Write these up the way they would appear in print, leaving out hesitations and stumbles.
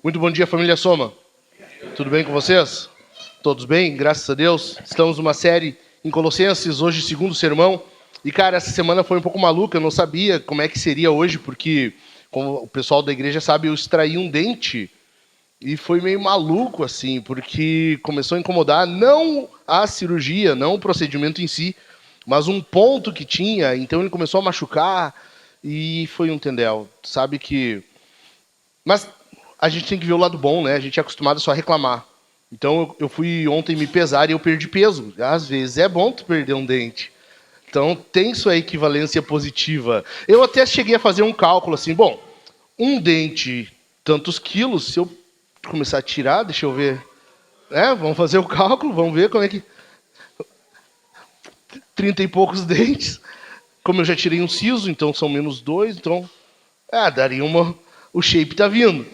Muito bom dia, família Soma. Tudo bem com vocês? Todos bem? Graças a Deus. Estamos numa série em Colossenses, hoje segundo sermão. E, cara, essa semana foi um pouco maluca, eu não sabia como é que seria hoje, porque, como o pessoal da igreja sabe, eu extraí um dente e foi meio maluco, assim, porque começou a incomodar não a cirurgia, não o procedimento em si, mas um ponto que tinha, então ele começou a machucar e foi um tendel. Sabe que... Mas a gente tem que ver o lado bom, né? A gente é acostumado só a reclamar. Então eu fui ontem me pesar e eu perdi peso. Às vezes é bom tu perder um dente. Então tem sua equivalência positiva. Eu até cheguei a fazer um cálculo assim, bom, um dente, tantos quilos, se eu começar a tirar, deixa eu ver. Vamos fazer o cálculo, vamos ver como é que... 30 e poucos dentes. Como eu já tirei um siso, então são menos 2, então... daria uma... O shape tá vindo.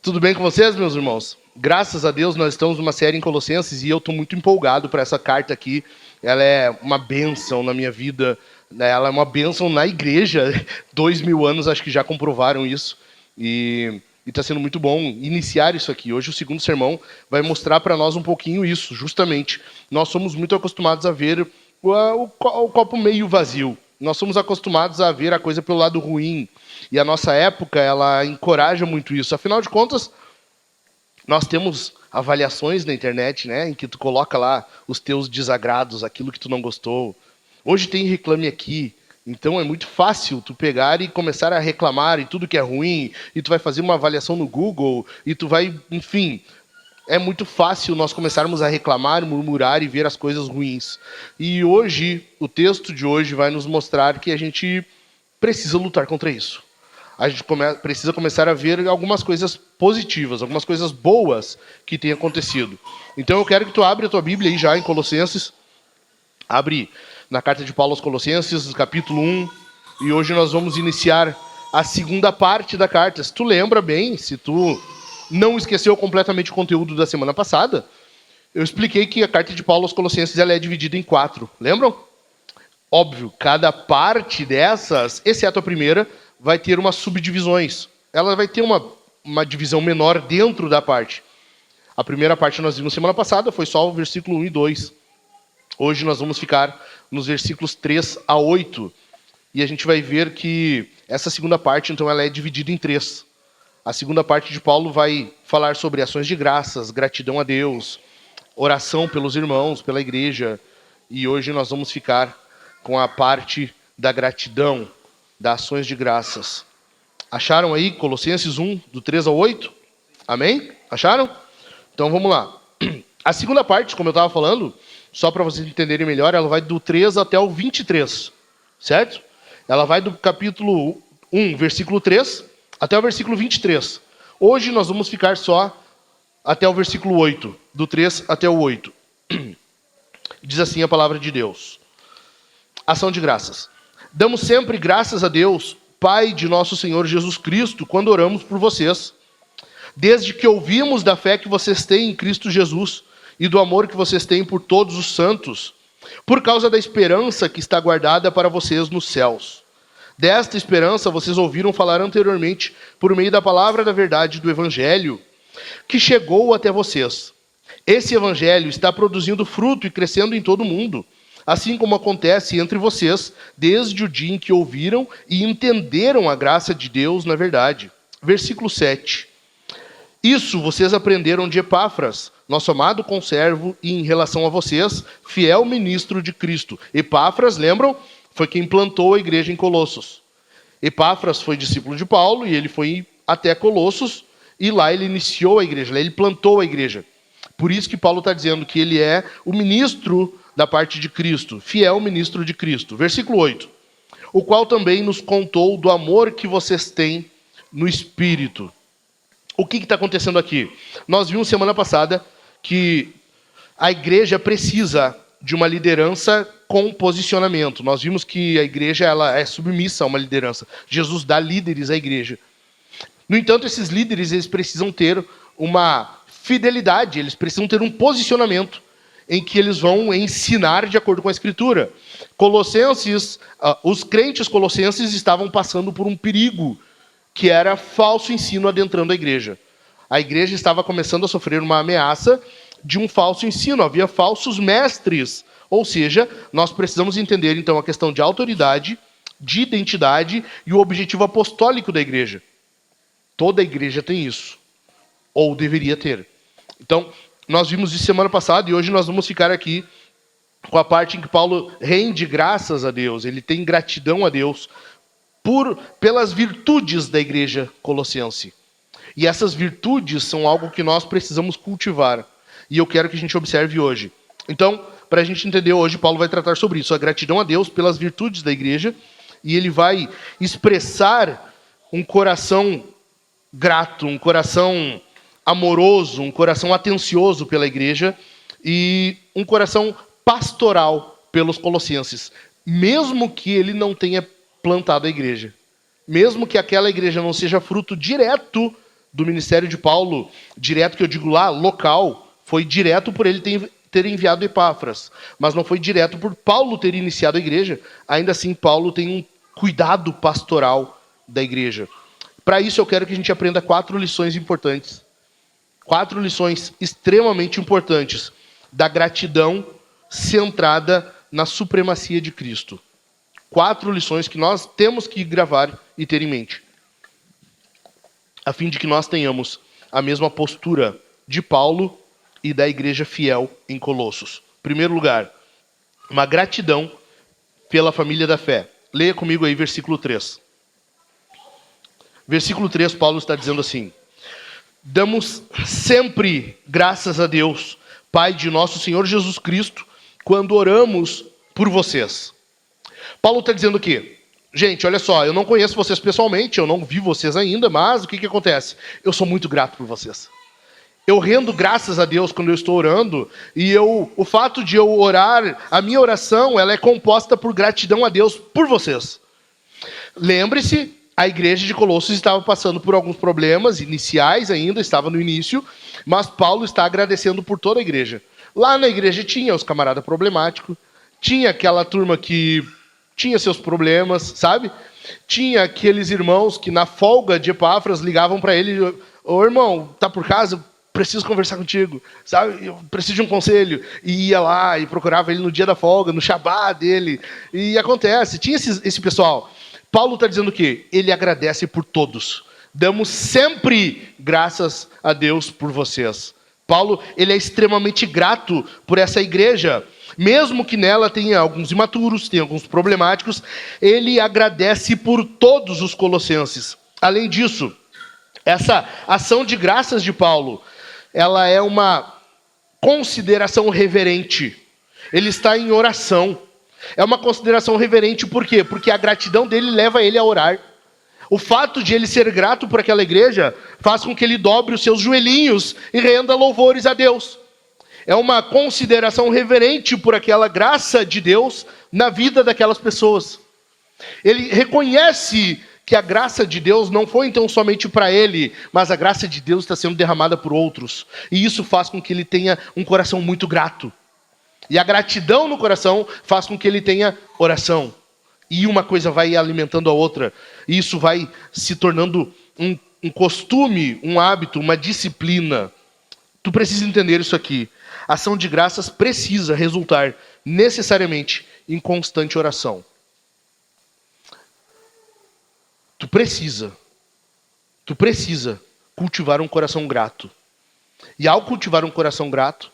Tudo bem com vocês, meus irmãos? Graças a Deus, nós estamos numa série em Colossenses e eu estou muito empolgado para essa carta aqui. Ela é uma bênção na minha vida, ela é uma bênção na igreja. 2000 anos acho que já comprovaram isso. E está sendo muito bom iniciar isso aqui. Hoje o segundo sermão vai mostrar para nós um pouquinho isso, justamente. Nós somos muito acostumados a ver o copo meio vazio. Nós somos acostumados a ver a coisa pelo lado ruim. E a nossa época, ela encoraja muito isso. Afinal de contas, nós temos avaliações na internet, né, em que tu coloca lá os teus desagrados, aquilo que tu não gostou. Hoje tem Reclame Aqui. Então é muito fácil tu pegar e começar a reclamar em tudo que é ruim. E tu vai fazer uma avaliação no Google. E tu vai, enfim... É muito fácil nós começarmos a reclamar, murmurar e ver as coisas ruins. E hoje, o texto de hoje vai nos mostrar que a gente precisa lutar contra isso. A gente precisa começar a ver algumas coisas positivas, algumas coisas boas que têm acontecido. Então eu quero que tu abra a tua Bíblia aí já em Colossenses. Abre na carta de Paulo aos Colossenses, capítulo 1. E hoje nós vamos iniciar a segunda parte da carta. Se tu lembra bem, se tu... não esqueceu completamente o conteúdo da semana passada, eu expliquei que a carta de Paulo aos Colossenses ela é dividida em 4. Lembram? Óbvio, cada parte dessas, exceto a primeira, vai ter umas subdivisões. Ela vai ter uma divisão menor dentro da parte. A primeira parte nós vimos semana passada, foi só o versículo 1 e 2. Hoje nós vamos ficar nos versículos 3 a 8. E a gente vai ver que essa segunda parte, então, ela é dividida em 3. A segunda parte de Paulo vai falar sobre ações de graças, gratidão a Deus, oração pelos irmãos, pela igreja. E hoje nós vamos ficar com a parte da gratidão, das ações de graças. Acharam aí Colossenses 1, do 3 ao 8? Amém? Acharam? Então vamos lá. A segunda parte, como eu estava falando, só para vocês entenderem melhor, ela vai do 3 até o 23, certo? Ela vai do capítulo 1, versículo 3... até o versículo 23. Hoje nós vamos ficar só até o versículo 8. Do 3 até o 8. Diz assim a palavra de Deus. Ação de graças. Damos sempre graças a Deus, Pai de nosso Senhor Jesus Cristo, quando oramos por vocês. Desde que ouvimos da fé que vocês têm em Cristo Jesus e do amor que vocês têm por todos os santos, por causa da esperança que está guardada para vocês nos céus. Desta esperança vocês ouviram falar anteriormente por meio da palavra da verdade do Evangelho, que chegou até vocês. Esse Evangelho está produzindo fruto e crescendo em todo o mundo, assim como acontece entre vocês desde o dia em que ouviram e entenderam a graça de Deus na verdade. Versículo 7. Isso vocês aprenderam de Epáfras, nosso amado conservo, e em relação a vocês, fiel ministro de Cristo. Epáfras, lembram? Foi quem plantou a igreja em Colossos. Epáfras foi discípulo de Paulo e ele foi até Colossos e lá ele iniciou a igreja, lá ele plantou a igreja. Por isso que Paulo está dizendo que ele é o ministro da parte de Cristo, fiel ministro de Cristo. Versículo 8. O qual também nos contou do amor que vocês têm no Espírito. O que está acontecendo aqui? Nós vimos semana passada que a igreja precisa de uma liderança com posicionamento. Nós vimos que a igreja ela é submissa a uma liderança. Jesus dá líderes à igreja. No entanto, esses líderes eles precisam ter uma fidelidade, eles precisam ter um posicionamento em que eles vão ensinar de acordo com a Escritura. Colossenses, os crentes colossenses estavam passando por um perigo que era falso ensino adentrando a igreja. A igreja estava começando a sofrer uma ameaça de um falso ensino. Havia falsos mestres. Ou seja, nós precisamos entender, então, a questão de autoridade, de identidade e o objetivo apostólico da igreja. Toda igreja tem isso. Ou deveria ter. Então, nós vimos isso semana passada e hoje nós vamos ficar aqui com a parte em que Paulo rende graças a Deus. Ele tem gratidão a Deus pelas virtudes da igreja colossense. E essas virtudes são algo que nós precisamos cultivar. E eu quero que a gente observe hoje. Então, para a gente entender hoje, Paulo vai tratar sobre isso. A gratidão a Deus pelas virtudes da igreja. E ele vai expressar um coração grato, um coração amoroso, um coração atencioso pela igreja. E um coração pastoral pelos colossenses. Mesmo que ele não tenha plantado a igreja. Mesmo que aquela igreja não seja fruto direto do ministério de Paulo, direto que eu digo lá, local, foi direto por ele ter enviado Epáfras, mas não foi direto por Paulo ter iniciado a igreja. Ainda assim, Paulo tem um cuidado pastoral da igreja. Para isso, eu quero que a gente aprenda 4 lições importantes. 4 lições extremamente importantes da gratidão centrada na supremacia de Cristo. 4 lições que nós temos que gravar e ter em mente, a fim de que nós tenhamos a mesma postura de Paulo e da igreja fiel em Colossos. Em primeiro lugar, uma gratidão pela família da fé. Leia comigo aí versículo 3. Versículo 3, Paulo está dizendo assim: damos sempre graças a Deus, Pai de nosso Senhor Jesus Cristo, quando oramos por vocês. Paulo está dizendo o quê? Gente, olha só, eu não conheço vocês pessoalmente, eu não vi vocês ainda, mas o que acontece? Eu sou muito grato por vocês. Eu rendo graças a Deus quando eu estou orando, e o fato de eu orar, a minha oração, ela é composta por gratidão a Deus por vocês. Lembre-se, a igreja de Colossos estava passando por alguns problemas iniciais ainda, estava no início, mas Paulo está agradecendo por toda a igreja. Lá na igreja tinha os camaradas problemáticos, tinha aquela turma que tinha seus problemas, sabe? Tinha aqueles irmãos que na folga de Epáfras ligavam para ele: ô irmão, tá por casa? Eu preciso conversar contigo, sabe? Eu preciso de um conselho. E ia lá e procurava ele no dia da folga, no Shabá dele. E acontece, tinha esse pessoal. Paulo está dizendo o quê? Ele agradece por todos. Damos sempre graças a Deus por vocês. Paulo, ele é extremamente grato por essa igreja. Mesmo que nela tenha alguns imaturos, tenha alguns problemáticos, ele agradece por todos os colossenses. Além disso, essa ação de graças de Paulo, ela é uma consideração reverente. Ele está em oração. É uma consideração reverente por quê? Porque a gratidão dele leva ele a orar. O fato de ele ser grato por aquela igreja faz com que ele dobre os seus joelhinhos e renda louvores a Deus. É uma consideração reverente por aquela graça de Deus na vida daquelas pessoas. Ele reconhece que a graça de Deus não foi então somente para ele, mas a graça de Deus está sendo derramada por outros. E isso faz com que ele tenha um coração muito grato. E a gratidão no coração faz com que ele tenha oração. E uma coisa vai alimentando a outra. E isso vai se tornando um costume, um hábito, uma disciplina. Tu precisa entender isso aqui. A ação de graças precisa resultar necessariamente em constante oração. Tu precisa cultivar um coração grato. E ao cultivar um coração grato,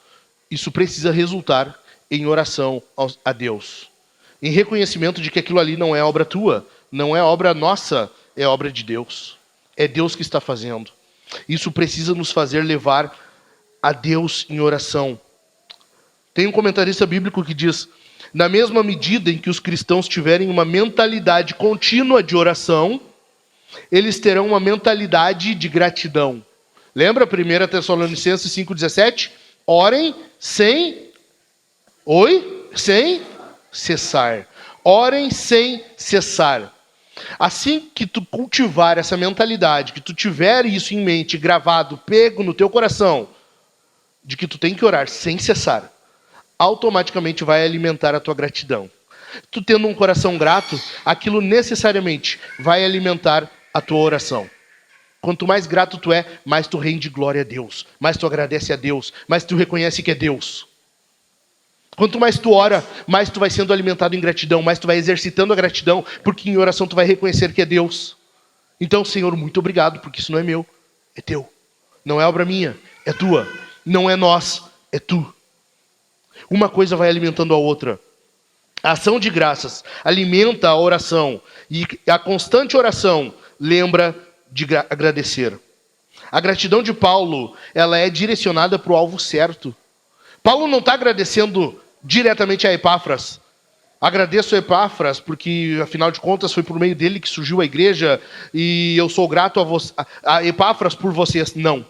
isso precisa resultar em oração a Deus. Em reconhecimento de que aquilo ali não é obra tua, não é obra nossa, é obra de Deus. É Deus que está fazendo. Isso precisa nos fazer levar a Deus em oração. Tem um comentarista bíblico que diz: na mesma medida em que os cristãos tiverem uma mentalidade contínua de oração, eles terão uma mentalidade de gratidão. Lembra 1 Tessalonicenses 5,17? Orem sem cessar. Orem sem cessar. Assim que tu cultivar essa mentalidade, que tu tiver isso em mente, gravado, pego no teu coração, de que tu tem que orar sem cessar, automaticamente vai alimentar a tua gratidão. Tu tendo um coração grato, aquilo necessariamente vai alimentar a tua oração. Quanto mais grato tu é, mais tu rende glória a Deus, mais tu agradece a Deus, mais tu reconhece que é Deus. Quanto mais tu ora, mais tu vai sendo alimentado em gratidão, mais tu vai exercitando a gratidão, porque em oração tu vai reconhecer que é Deus. Então, Senhor, muito obrigado, porque isso não é meu, é teu. Não é obra minha, é tua. Não é nós, é tu. Uma coisa vai alimentando a outra. A ação de graças alimenta a oração, e a constante oração lembra de agradecer. A gratidão de Paulo, ela é direcionada para o alvo certo. Paulo não está agradecendo diretamente a Epáfras. Agradeço a Epáfras porque, afinal de contas, foi por meio dele que surgiu a igreja e eu sou grato a Epáfras por vocês. Não.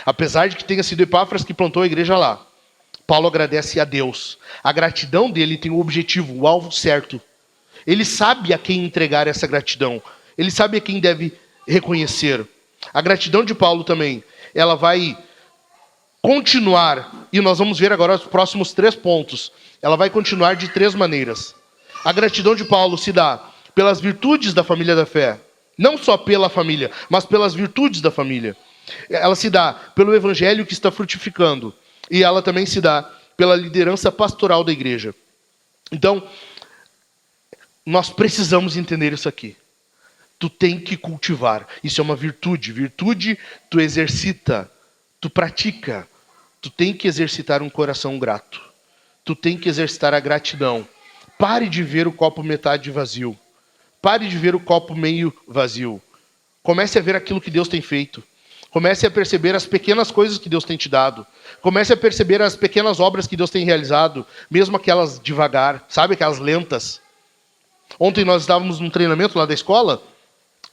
Apesar de que tenha sido Epáfras que plantou a igreja lá, Paulo agradece a Deus. A gratidão dele tem o objetivo, o alvo certo. Ele sabe a quem entregar essa gratidão. Ele sabe a quem deve reconhecer. A gratidão de Paulo também, ela vai continuar, e nós vamos ver agora os próximos 3 pontos. Ela vai continuar de 3 maneiras. A gratidão de Paulo se dá pelas virtudes da família da fé. Não só pela família, mas pelas virtudes da família. Ela se dá pelo evangelho que está frutificando. E ela também se dá pela liderança pastoral da igreja. Então, nós precisamos entender isso aqui. Tu tem que cultivar. Isso é uma virtude. Virtude tu exercita, tu pratica. Tu tem que exercitar um coração grato. Tu tem que exercitar a gratidão. Pare de ver o copo metade vazio. Pare de ver o copo meio vazio. Comece a ver aquilo que Deus tem feito. Comece a perceber as pequenas coisas que Deus tem te dado. Comece a perceber as pequenas obras que Deus tem realizado, mesmo aquelas devagar, sabe, aquelas lentas. Ontem nós estávamos num treinamento lá da escola,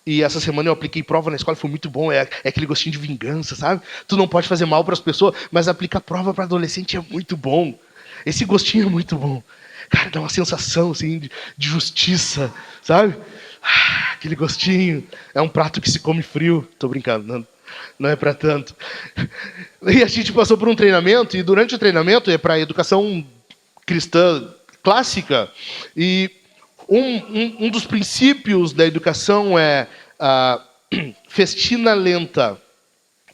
e essa semana eu apliquei prova na escola, foi muito bom, é aquele gostinho de vingança, sabe? Tu não pode fazer mal para as pessoas, mas aplicar prova para adolescente é muito bom. Esse gostinho é muito bom. Cara, dá uma sensação assim, de justiça, sabe? Aquele gostinho. É um prato que se come frio. Tô brincando, não é para tanto. E a gente passou por um treinamento, e durante o treinamento é para educação cristã clássica, e um dos princípios da educação é a festina lenta,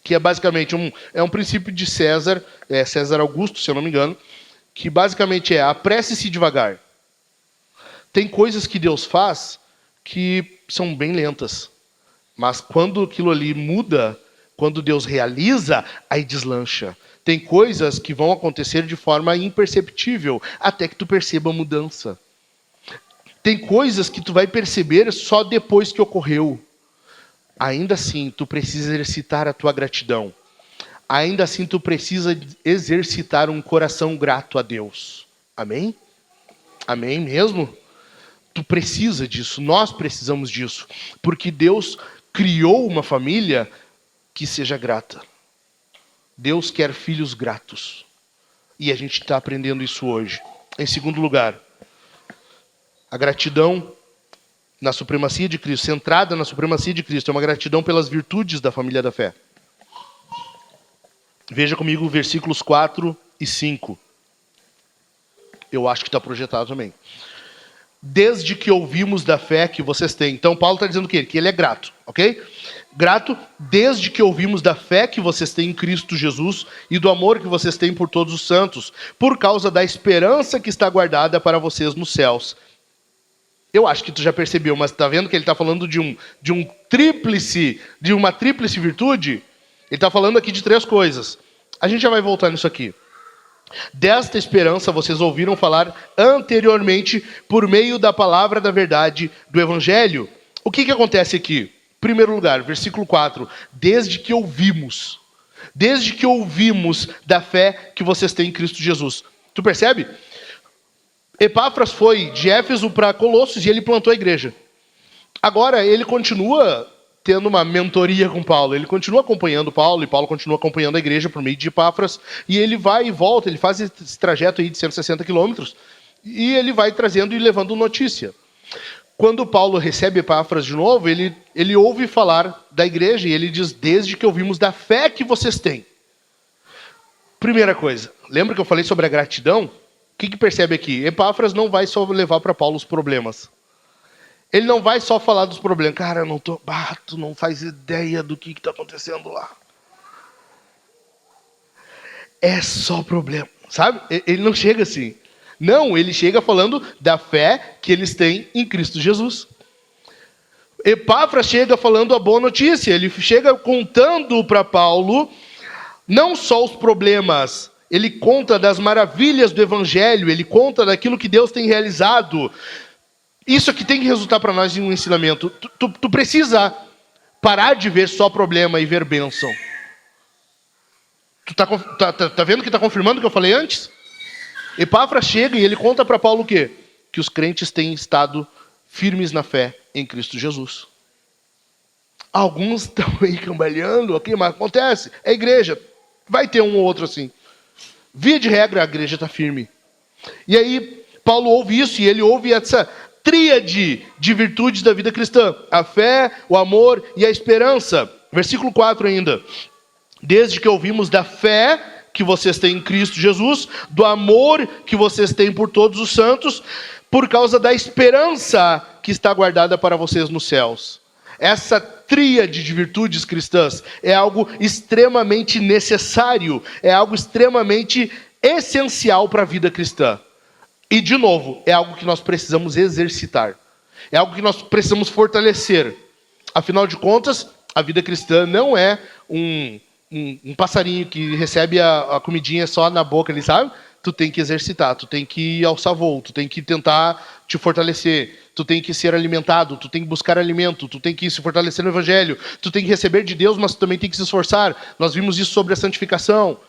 que é basicamente um princípio de César, César Augusto, se eu não me engano, que basicamente é apresse-se devagar. Tem coisas que Deus faz que são bem lentas, mas quando aquilo ali muda, quando Deus realiza, aí deslancha. Tem coisas que vão acontecer de forma imperceptível, até que tu perceba a mudança. Tem coisas que tu vai perceber só depois que ocorreu. Ainda assim, tu precisa exercitar a tua gratidão. Ainda assim, tu precisa exercitar um coração grato a Deus. Amém? Amém mesmo? Tu precisa disso, nós precisamos disso. Porque Deus criou uma família que seja grata. Deus quer filhos gratos. E a gente está aprendendo isso hoje. Em segundo lugar, a gratidão na supremacia de Cristo, centrada na supremacia de Cristo, é uma gratidão pelas virtudes da família da fé. Veja comigo versículos 4 e 5. Eu acho que está projetado também. Desde que ouvimos da fé que vocês têm. Então Paulo está dizendo o quê? Que ele é grato, ok? Grato desde que ouvimos da fé que vocês têm em Cristo Jesus e do amor que vocês têm por todos os santos, por causa da esperança que está guardada para vocês nos céus. Eu acho que tu já percebeu, mas está vendo que ele está falando de uma tríplice virtude? Ele está falando aqui de 3 coisas. A gente já vai voltar nisso aqui. Desta esperança vocês ouviram falar anteriormente por meio da palavra da verdade do Evangelho. O que acontece aqui? Em primeiro lugar, versículo 4. Desde que ouvimos da fé que vocês têm em Cristo Jesus. Tu percebe? Epáfras foi de Éfeso para Colossos e ele plantou a igreja. Agora ele continua tendo uma mentoria com Paulo. Ele continua acompanhando Paulo e Paulo continua acompanhando a igreja por meio de Epáfras. E ele vai e volta, ele faz esse trajeto aí de 160 quilômetros e ele vai trazendo e levando notícia. Quando Paulo recebe Epáfras de novo, ele ouve falar da igreja e ele diz, desde que ouvimos da fé que vocês têm. Primeira coisa, lembra que eu falei sobre a gratidão? O que percebe aqui? Epáfras não vai só levar para Paulo os problemas. Ele não vai só falar dos problemas. Cara, eu não tô... tu não faz ideia do que está acontecendo lá. É só problema, sabe? Ele não chega assim. Não, ele chega falando da fé que eles têm em Cristo Jesus. Epáfras chega falando a boa notícia. Ele chega contando para Paulo não só os problemas, ele conta das maravilhas do Evangelho, ele conta daquilo que Deus tem realizado. Isso aqui tem que resultar para nós em um ensinamento. Tu precisa parar de ver só problema e ver bênção. Tu tá vendo que está confirmando o que eu falei antes? Epáfras chega e ele conta para Paulo o quê? Que os crentes têm estado firmes na fé em Cristo Jesus. Alguns estão aí cambaleando, ok, mas acontece. É igreja. Vai ter um ou outro assim. Via de regra, a igreja está firme. E aí, Paulo ouve isso e ele ouve essa tríade de virtudes da vida cristã. A fé, o amor e a esperança. Versículo 4 ainda. Desde que ouvimos da fé que vocês têm em Cristo Jesus, do amor que vocês têm por todos os santos, por causa da esperança que está guardada para vocês nos céus. Essa tríade de virtudes cristãs é algo extremamente necessário, é algo extremamente essencial para a vida cristã. E, de novo, é algo que nós precisamos exercitar. É algo que nós precisamos fortalecer. Afinal de contas, a vida cristã não é um passarinho que recebe a comidinha só na boca, ali, sabe? Tu tem que exercitar, tu tem que alçar voo, tu tem que tentar te fortalecer, tu tem que ser alimentado, tu tem que buscar alimento, tu tem que se fortalecer no Evangelho, tu tem que receber de Deus, mas tu também tem que se esforçar. Nós vimos isso sobre a santificação.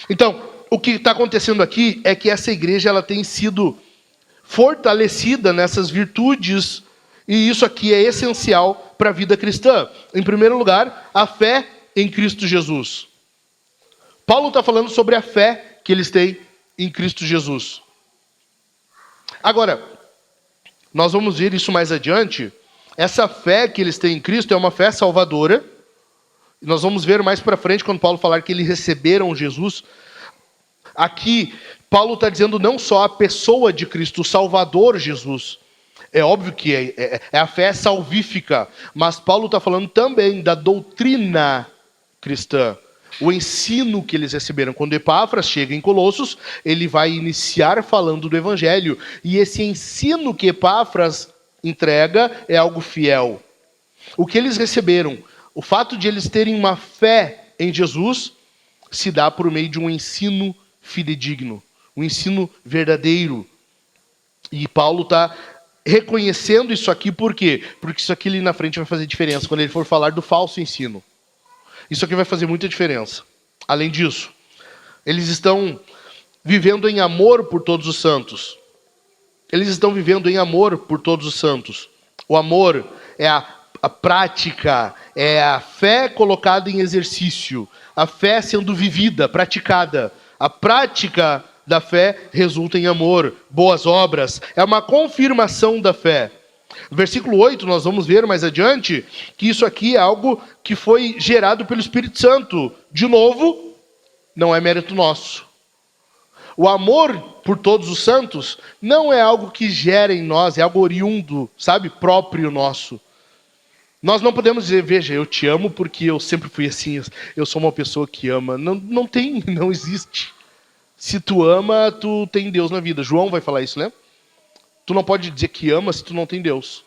Então, o que está acontecendo aqui é que essa igreja ela tem sido fortalecida nessas virtudes, e isso aqui é essencial para a vida cristã. Em primeiro lugar, a fé em Cristo Jesus. Paulo está falando sobre a fé que eles têm em Cristo Jesus. Agora, nós vamos ver isso mais adiante. Essa fé que eles têm em Cristo é uma fé salvadora. Nós vamos ver mais para frente, quando Paulo falar que eles receberam Jesus. Aqui, Paulo está dizendo não só a pessoa de Cristo, o Salvador Jesus. É óbvio que a fé salvífica, mas Paulo está falando também da doutrina cristã. O ensino que eles receberam. Quando Epáfras chega em Colossos, ele vai iniciar falando do Evangelho. E esse ensino que Epáfras entrega é algo fiel. O que eles receberam, o fato de eles terem uma fé em Jesus, se dá por meio de um ensino fidedigno, um ensino verdadeiro. E Paulo está reconhecendo isso aqui, por quê? Porque isso aqui ali na frente vai fazer diferença, quando ele for falar do falso ensino. Isso aqui vai fazer muita diferença. Além disso, eles estão vivendo em amor por todos os santos. Eles estão vivendo em amor por todos os santos. O amor é a prática, é a fé colocada em exercício, a fé sendo vivida, praticada. A prática da fé resulta em amor, boas obras, é uma confirmação da fé. No versículo 8, nós vamos ver mais adiante que isso aqui é algo que foi gerado pelo Espírito Santo. De novo, não é mérito nosso. O amor por todos os santos não é algo que gera em nós, é algo oriundo, sabe, próprio nosso. Nós não podemos dizer, veja, eu te amo porque eu sempre fui assim, eu sou uma pessoa que ama. Não tem, não existe. Se tu ama, tu tem Deus na vida. João vai falar isso, né? Tu não pode dizer que ama se tu não tem Deus.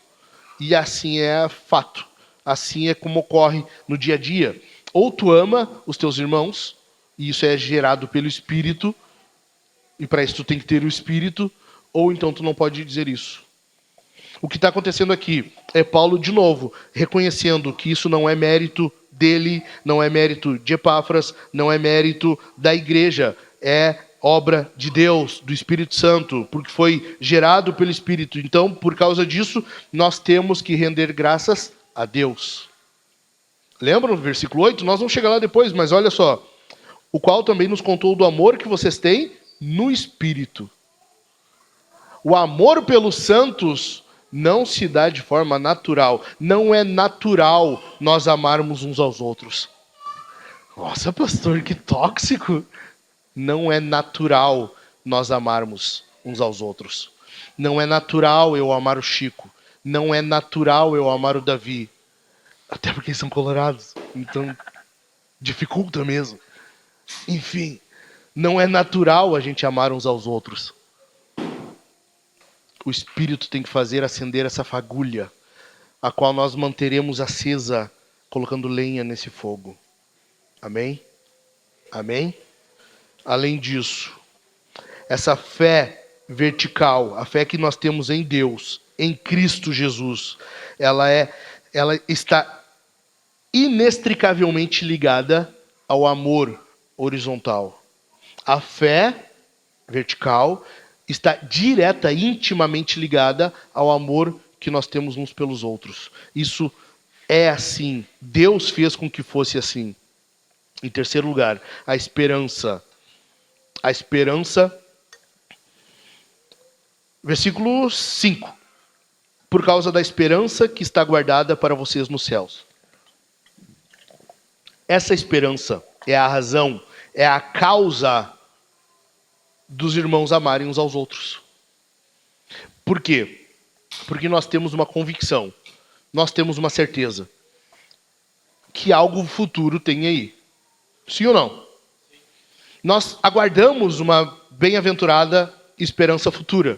E assim é fato. Assim é como ocorre no dia a dia. Ou tu ama os teus irmãos, e isso é gerado pelo Espírito, e para isso tu tem que ter o Espírito, ou então tu não pode dizer isso. O que está acontecendo aqui é Paulo, de novo, reconhecendo que isso não é mérito dele, não é mérito de Epáfras, não é mérito da igreja, é obra de Deus, do Espírito Santo, porque foi gerado pelo Espírito. Então, por causa disso, nós temos que render graças a Deus. Lembram do versículo 8? Nós vamos chegar lá depois, mas olha só. O qual também nos contou do amor que vocês têm no Espírito. O amor pelos santos não se dá de forma natural. Não é natural nós amarmos uns aos outros. Nossa, pastor, que tóxico! Não é natural nós amarmos uns aos outros. Não é natural eu amar o Chico. Não é natural eu amar o Davi. Até porque eles são colorados. Então, dificulta mesmo. Enfim, não é natural a gente amar uns aos outros. O Espírito tem que fazer acender essa fagulha, a qual nós manteremos acesa, colocando lenha nesse fogo. Amém? Amém? Além disso, essa fé vertical, a fé que nós temos em Deus, em Cristo Jesus, ela está inextricavelmente ligada ao amor horizontal. A fé vertical está direta, intimamente ligada ao amor que nós temos uns pelos outros. Isso é assim. Deus fez com que fosse assim. Em terceiro lugar, a esperança. A esperança, versículo 5. Por causa da esperança que está guardada para vocês nos céus. Essa esperança é a razão, é a causa dos irmãos amarem uns aos outros. Por quê? Porque nós temos uma convicção, nós temos uma certeza que algo futuro tem aí. Sim ou não? Nós aguardamos uma bem-aventurada esperança futura.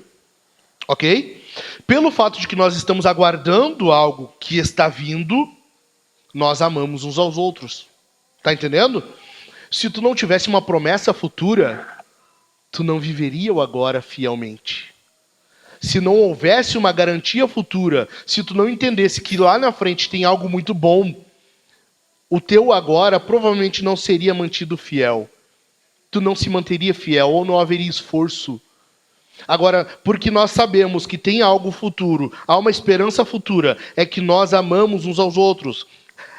Ok? Pelo fato de que nós estamos aguardando algo que está vindo, nós amamos uns aos outros. Tá entendendo? Se tu não tivesse uma promessa futura, tu não viveria o agora fielmente. Se não houvesse uma garantia futura, se tu não entendesse que lá na frente tem algo muito bom, o teu agora provavelmente não seria mantido fiel. Tu não se manteria fiel ou não haveria esforço. Agora, porque nós sabemos que tem algo futuro, há uma esperança futura, é que nós amamos uns aos outros.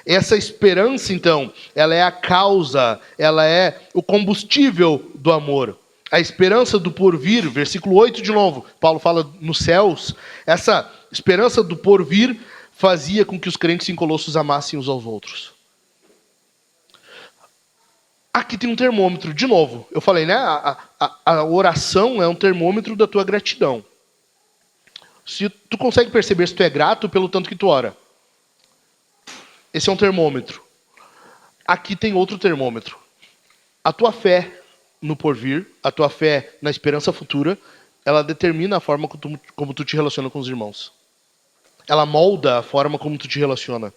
Essa esperança, então, ela é a causa, ela é o combustível do amor. A esperança do porvir, versículo 8 de novo, Paulo fala nos céus. Essa esperança do porvir fazia com que os crentes em Colossos amassem uns aos outros. Aqui tem um termômetro, de novo, eu falei, né? A oração é um termômetro da tua gratidão. Se tu consegue perceber se tu é grato pelo tanto que tu ora. Esse é um termômetro. Aqui tem outro termômetro. A tua fé no porvir, a tua fé na esperança futura, ela determina a forma como tu te relaciona com os irmãos. Ela molda a forma como tu te relaciona.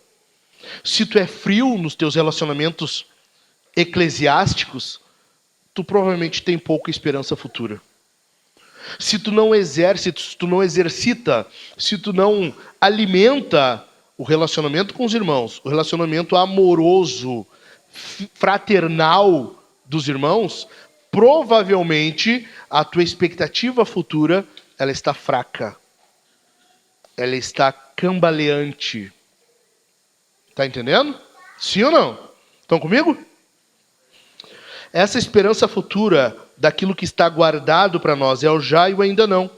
Se tu é frio nos teus relacionamentos eclesiásticos, tu provavelmente tem pouca esperança futura. Se tu não exercita, se tu não exercita, se tu não alimenta o relacionamento com os irmãos, o relacionamento amoroso, fraternal dos irmãos, provavelmente a tua expectativa futura, ela está fraca. Ela está cambaleante. Tá entendendo? Sim ou não? Estão comigo? Essa esperança futura daquilo que está guardado para nós é o já e o ainda não.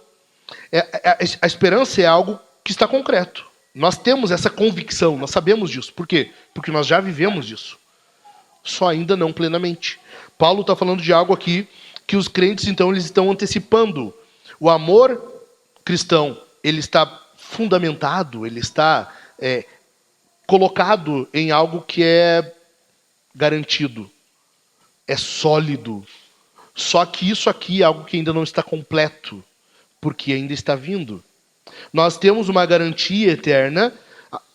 A esperança é algo que está concreto. Nós temos essa convicção, nós sabemos disso. Por quê? Porque nós já vivemos disso. Só ainda não plenamente. Paulo está falando de algo aqui que os crentes, então, eles estão antecipando. O amor cristão, ele está fundamentado, ele está colocado em algo que é garantido. É sólido. Só que isso aqui é algo que ainda não está completo, porque ainda está vindo. Nós temos uma garantia eterna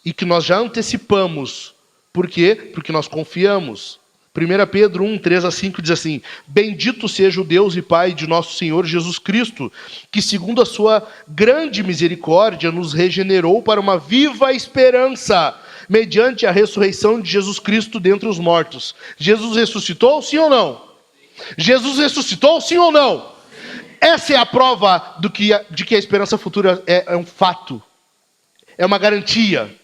e que nós já antecipamos. Por quê? Porque nós confiamos. 1 Pedro 1, 3-5 diz assim: Bendito seja o Deus e Pai de nosso Senhor Jesus Cristo, que segundo a sua grande misericórdia nos regenerou para uma viva esperança, mediante a ressurreição de Jesus Cristo dentre os mortos. Jesus ressuscitou, sim ou não? Jesus ressuscitou, sim ou não? Essa é a prova de que a esperança futura é um fato. É uma garantia.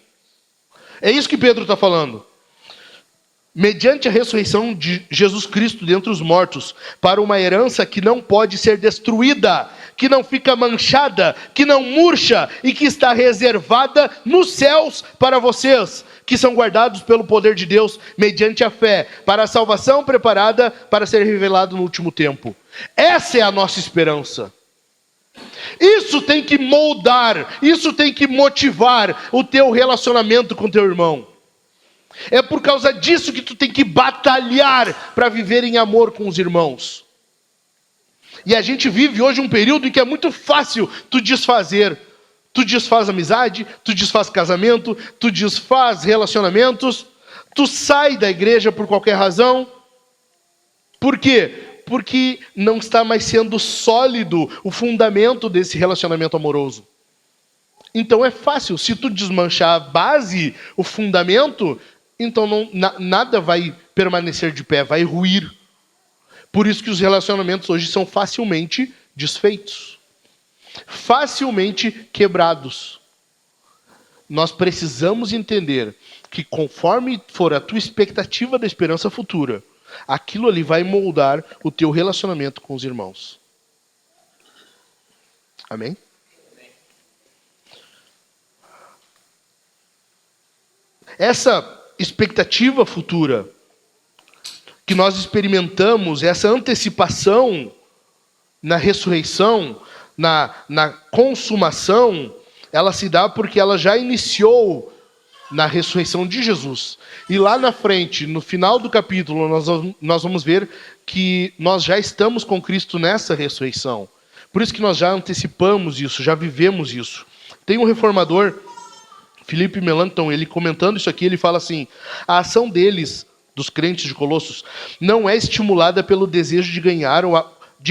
É isso que Pedro está falando. Mediante a ressurreição de Jesus Cristo dentre os mortos, para uma herança que não pode ser destruída, que não fica manchada, que não murcha e que está reservada nos céus para vocês, que são guardados pelo poder de Deus mediante a fé, para a salvação preparada para ser revelada no último tempo. Essa é a nossa esperança. Isso tem que moldar, isso tem que motivar o teu relacionamento com teu irmão. É por causa disso que tu tem que batalhar para viver em amor com os irmãos. E a gente vive hoje um período em que é muito fácil tu desfazer. Tu desfaz amizade, tu desfaz casamento, tu desfaz relacionamentos, tu sai da igreja por qualquer razão. Por quê? Porque não está mais sendo sólido o fundamento desse relacionamento amoroso. Então é fácil, se tu desmanchar a base, o fundamento, então nada vai permanecer de pé, vai ruir. Por isso que os relacionamentos hoje são facilmente desfeitos, facilmente quebrados. Nós precisamos entender que conforme for a tua expectativa da esperança futura, aquilo ali vai moldar o teu relacionamento com os irmãos. Amém? Essa expectativa futura que nós experimentamos, essa antecipação na ressurreição, na consumação, ela se dá porque ela já iniciou na ressurreição de Jesus. E lá na frente, no final do capítulo, nós vamos ver que nós já estamos com Cristo nessa ressurreição. Por isso que nós já antecipamos isso, já vivemos isso. Tem um reformador, Philippe Melanchthon, ele comentando isso aqui, ele fala assim: a ação deles, dos crentes de Colossos, não é estimulada pelo desejo de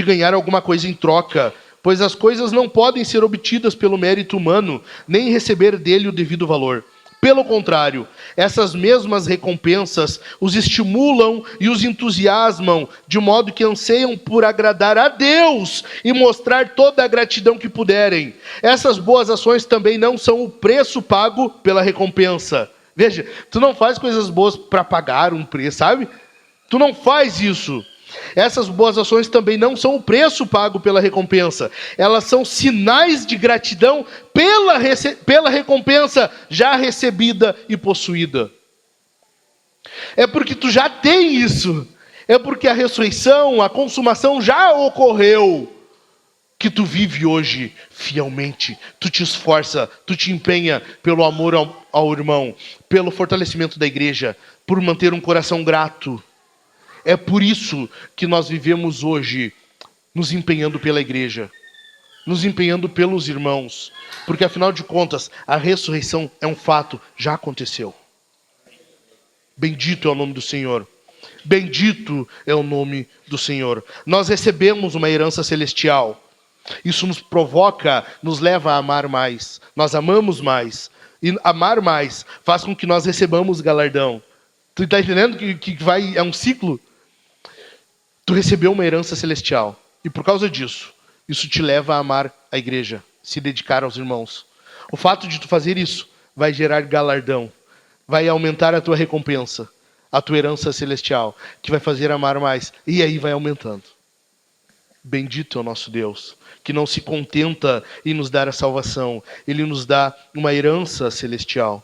ganhar alguma coisa em troca, pois as coisas não podem ser obtidas pelo mérito humano, nem receber dele o devido valor. Pelo contrário, essas mesmas recompensas os estimulam e os entusiasmam, de modo que anseiam por agradar a Deus e mostrar toda a gratidão que puderem. Essas boas ações também não são o preço pago pela recompensa. Veja, tu não faz coisas boas para pagar um preço, sabe? Tu não faz isso. Essas boas ações também não são o preço pago pela recompensa. Elas são sinais de gratidão pela recompensa já recebida e possuída. É porque tu já tem isso. É porque a ressurreição, a consumação já ocorreu, que tu vive hoje fielmente. Tu te esforça, tu te empenha pelo amor ao irmão, pelo fortalecimento da igreja, por manter um coração grato. É por isso que nós vivemos hoje nos empenhando pela igreja, nos empenhando pelos irmãos, porque afinal de contas, a ressurreição é um fato, já aconteceu. Bendito é o nome do Senhor. Bendito é o nome do Senhor. Nós recebemos uma herança celestial. Isso nos provoca, nos leva a amar mais. Nós amamos mais. E amar mais faz com que nós recebamos galardão. Tu está entendendo que é um ciclo? Tu recebeu uma herança celestial. E por causa disso, isso te leva a amar a igreja, se dedicar aos irmãos. O fato de tu fazer isso vai gerar galardão, vai aumentar a tua recompensa, a tua herança celestial, que vai fazer amar mais. E aí vai aumentando. Bendito é o nosso Deus, que não se contenta em nos dar a salvação, Ele nos dá uma herança celestial.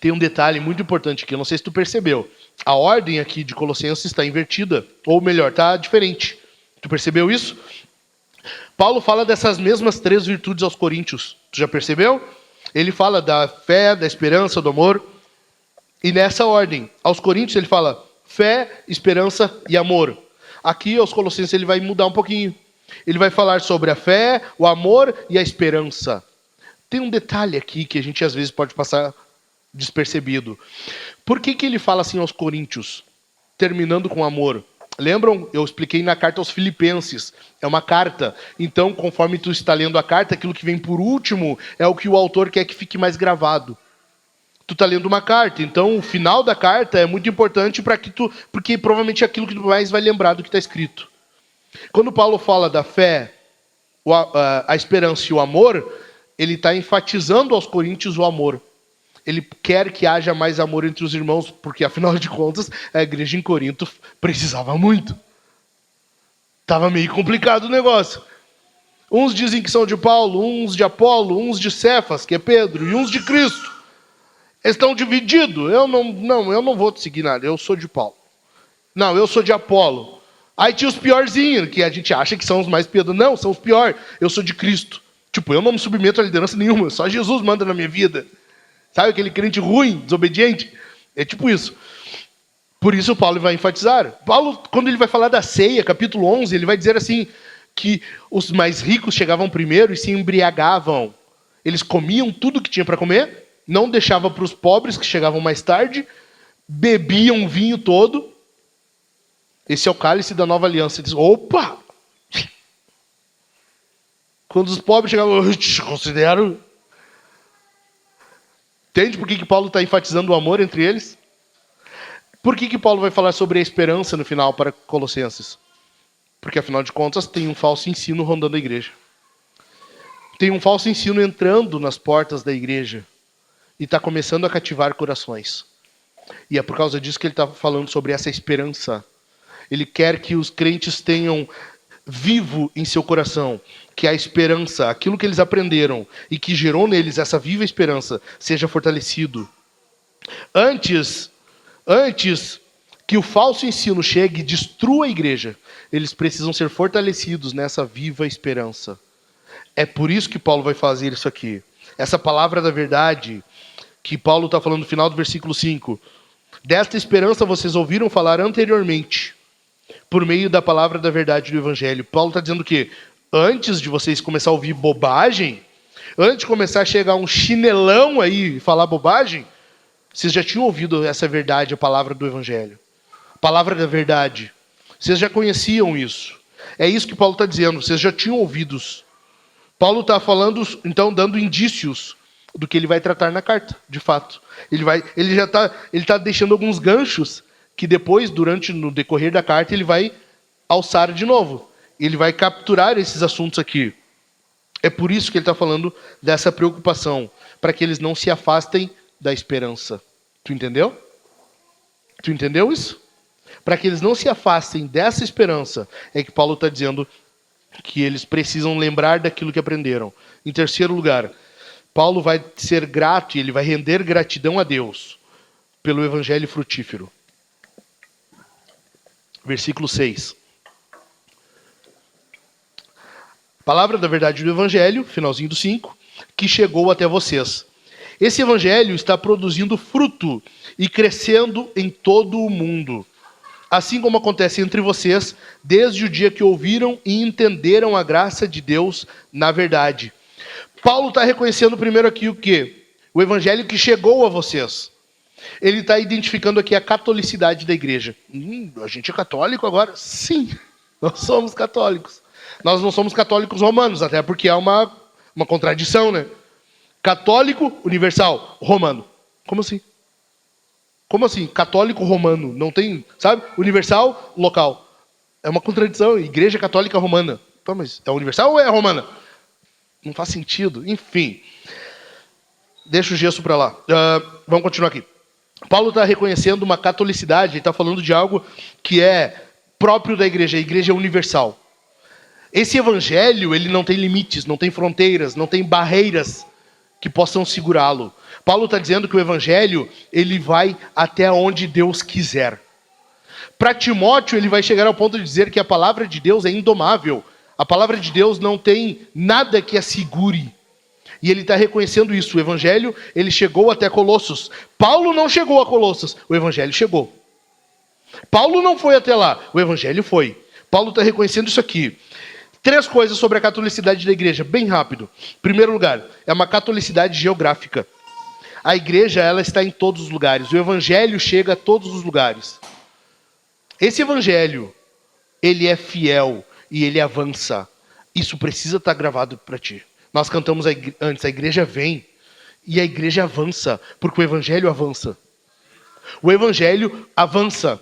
Tem um detalhe muito importante aqui, eu não sei se tu percebeu. A ordem aqui de Colossenses está invertida, ou melhor, está diferente. Tu percebeu isso? Paulo fala dessas mesmas 3 virtudes aos coríntios. Tu já percebeu? Ele fala da fé, da esperança, do amor. E nessa ordem, aos coríntios ele fala fé, esperança e amor. Aqui aos Colossenses ele vai mudar um pouquinho. Ele vai falar sobre a fé, o amor e a esperança. Tem um detalhe aqui que a gente às vezes pode passar despercebido. Por que ele fala assim aos coríntios, terminando com amor? Lembram? Eu expliquei na carta aos Filipenses. É uma carta. Então, conforme tu está lendo a carta, aquilo que vem por último é o que o autor quer que fique mais gravado. Tu está lendo uma carta, então o final da carta é muito importante porque provavelmente é aquilo que tu mais vai lembrar do que está escrito. Quando Paulo fala da fé, a esperança e o amor, ele está enfatizando aos coríntios o amor. Ele quer que haja mais amor entre os irmãos, porque afinal de contas, a igreja em Corinto precisava muito. Estava meio complicado o negócio. Uns dizem que são de Paulo, uns de Apolo, uns de Cefas, que é Pedro, e uns de Cristo. Eles estão divididos. Eu não vou te seguir nada, eu sou de Paulo. Não, eu sou de Apolo. Aí tinha os piorzinhos, que a gente acha que são os mais piedosos. Não, são os piores. Eu sou de Cristo. Tipo, eu não me submeto a liderança nenhuma. Só Jesus manda na minha vida. Sabe aquele crente ruim, desobediente? É tipo isso. Por isso Paulo vai enfatizar. Paulo, quando ele vai falar da ceia, capítulo 11, ele vai dizer assim, que os mais ricos chegavam primeiro e se embriagavam. Eles comiam tudo que tinha para comer, não deixavam para os pobres que chegavam mais tarde, bebiam o vinho todo. Esse é o cálice da nova aliança. Ele diz, opa! Quando os pobres chegavam, eu te considero. Entende por que Paulo está enfatizando o amor entre eles? Por que Paulo vai falar sobre a esperança no final para Colossenses? Porque, afinal de contas, tem um falso ensino rondando a igreja. Tem um falso ensino entrando nas portas da igreja e está começando a cativar corações. E é por causa disso que ele está falando sobre essa esperança. Ele quer que os crentes tenham vivo em seu coração que a esperança, aquilo que eles aprenderam e que gerou neles essa viva esperança, seja fortalecido. Antes que o falso ensino chegue e destrua a igreja, eles precisam ser fortalecidos nessa viva esperança. É por isso que Paulo vai fazer isso aqui. Essa palavra da verdade que Paulo está falando no final do versículo 5. Desta esperança vocês ouviram falar anteriormente, por meio da palavra da verdade do Evangelho. Paulo está dizendo que antes de vocês começar a ouvir bobagem, antes de começar a chegar um chinelão aí e falar bobagem, vocês já tinham ouvido essa verdade, a palavra do Evangelho. A palavra da verdade. Vocês já conheciam isso. É isso que Paulo está dizendo, vocês já tinham ouvido. Paulo está falando, então, dando indícios do que ele vai tratar na carta, de fato. Ele está deixando alguns ganchos que depois, no decorrer da carta, ele vai alçar de novo. Ele vai capturar esses assuntos aqui. É por isso que ele está falando dessa preocupação, para que eles não se afastem da esperança. Tu entendeu? Tu entendeu isso? Para que eles não se afastem dessa esperança, é que Paulo está dizendo que eles precisam lembrar daquilo que aprenderam. Em terceiro lugar, Paulo vai ser grato e ele vai render gratidão a Deus pelo evangelho frutífero. Versículo 6. Palavra da verdade do evangelho, finalzinho do 5, que chegou até vocês. Esse evangelho está produzindo fruto e crescendo em todo o mundo. Assim como acontece entre vocês, desde o dia que ouviram e entenderam a graça de Deus na verdade. Paulo está reconhecendo primeiro aqui o quê? O evangelho que chegou a vocês. Ele está identificando aqui a catolicidade da igreja. A gente é católico agora? Sim, nós somos católicos. Nós não somos católicos romanos, até porque há uma contradição, né? Católico, universal, romano. Como assim? Como assim? Católico romano. Não tem, sabe? Universal, local. É uma contradição. Igreja católica romana. Pô, mas é universal ou é romana? Não faz sentido. Enfim. Deixa o gesso para lá. Vamos continuar aqui. Paulo está reconhecendo uma catolicidade. Ele está falando de algo que é próprio da igreja. A igreja é universal. Esse evangelho, ele não tem limites, não tem fronteiras, não tem barreiras que possam segurá-lo. Paulo está dizendo que o evangelho, ele vai até onde Deus quiser. Para Timóteo, ele vai chegar ao ponto de dizer que a palavra de Deus é indomável. A palavra de Deus não tem nada que a segure. E ele está reconhecendo isso. O evangelho, ele chegou até Colossos. Paulo não chegou a Colossos, o evangelho chegou. Paulo não foi até lá, o evangelho foi. Paulo está reconhecendo isso aqui. 3 coisas sobre a catolicidade da igreja, bem rápido. Em primeiro lugar, é uma catolicidade geográfica. A igreja, ela está em todos os lugares. O evangelho chega a todos os lugares. Esse evangelho, ele é fiel e ele avança. Isso precisa estar gravado para ti. Nós cantamos antes, a igreja vem e a igreja avança, porque o evangelho avança. O evangelho avança.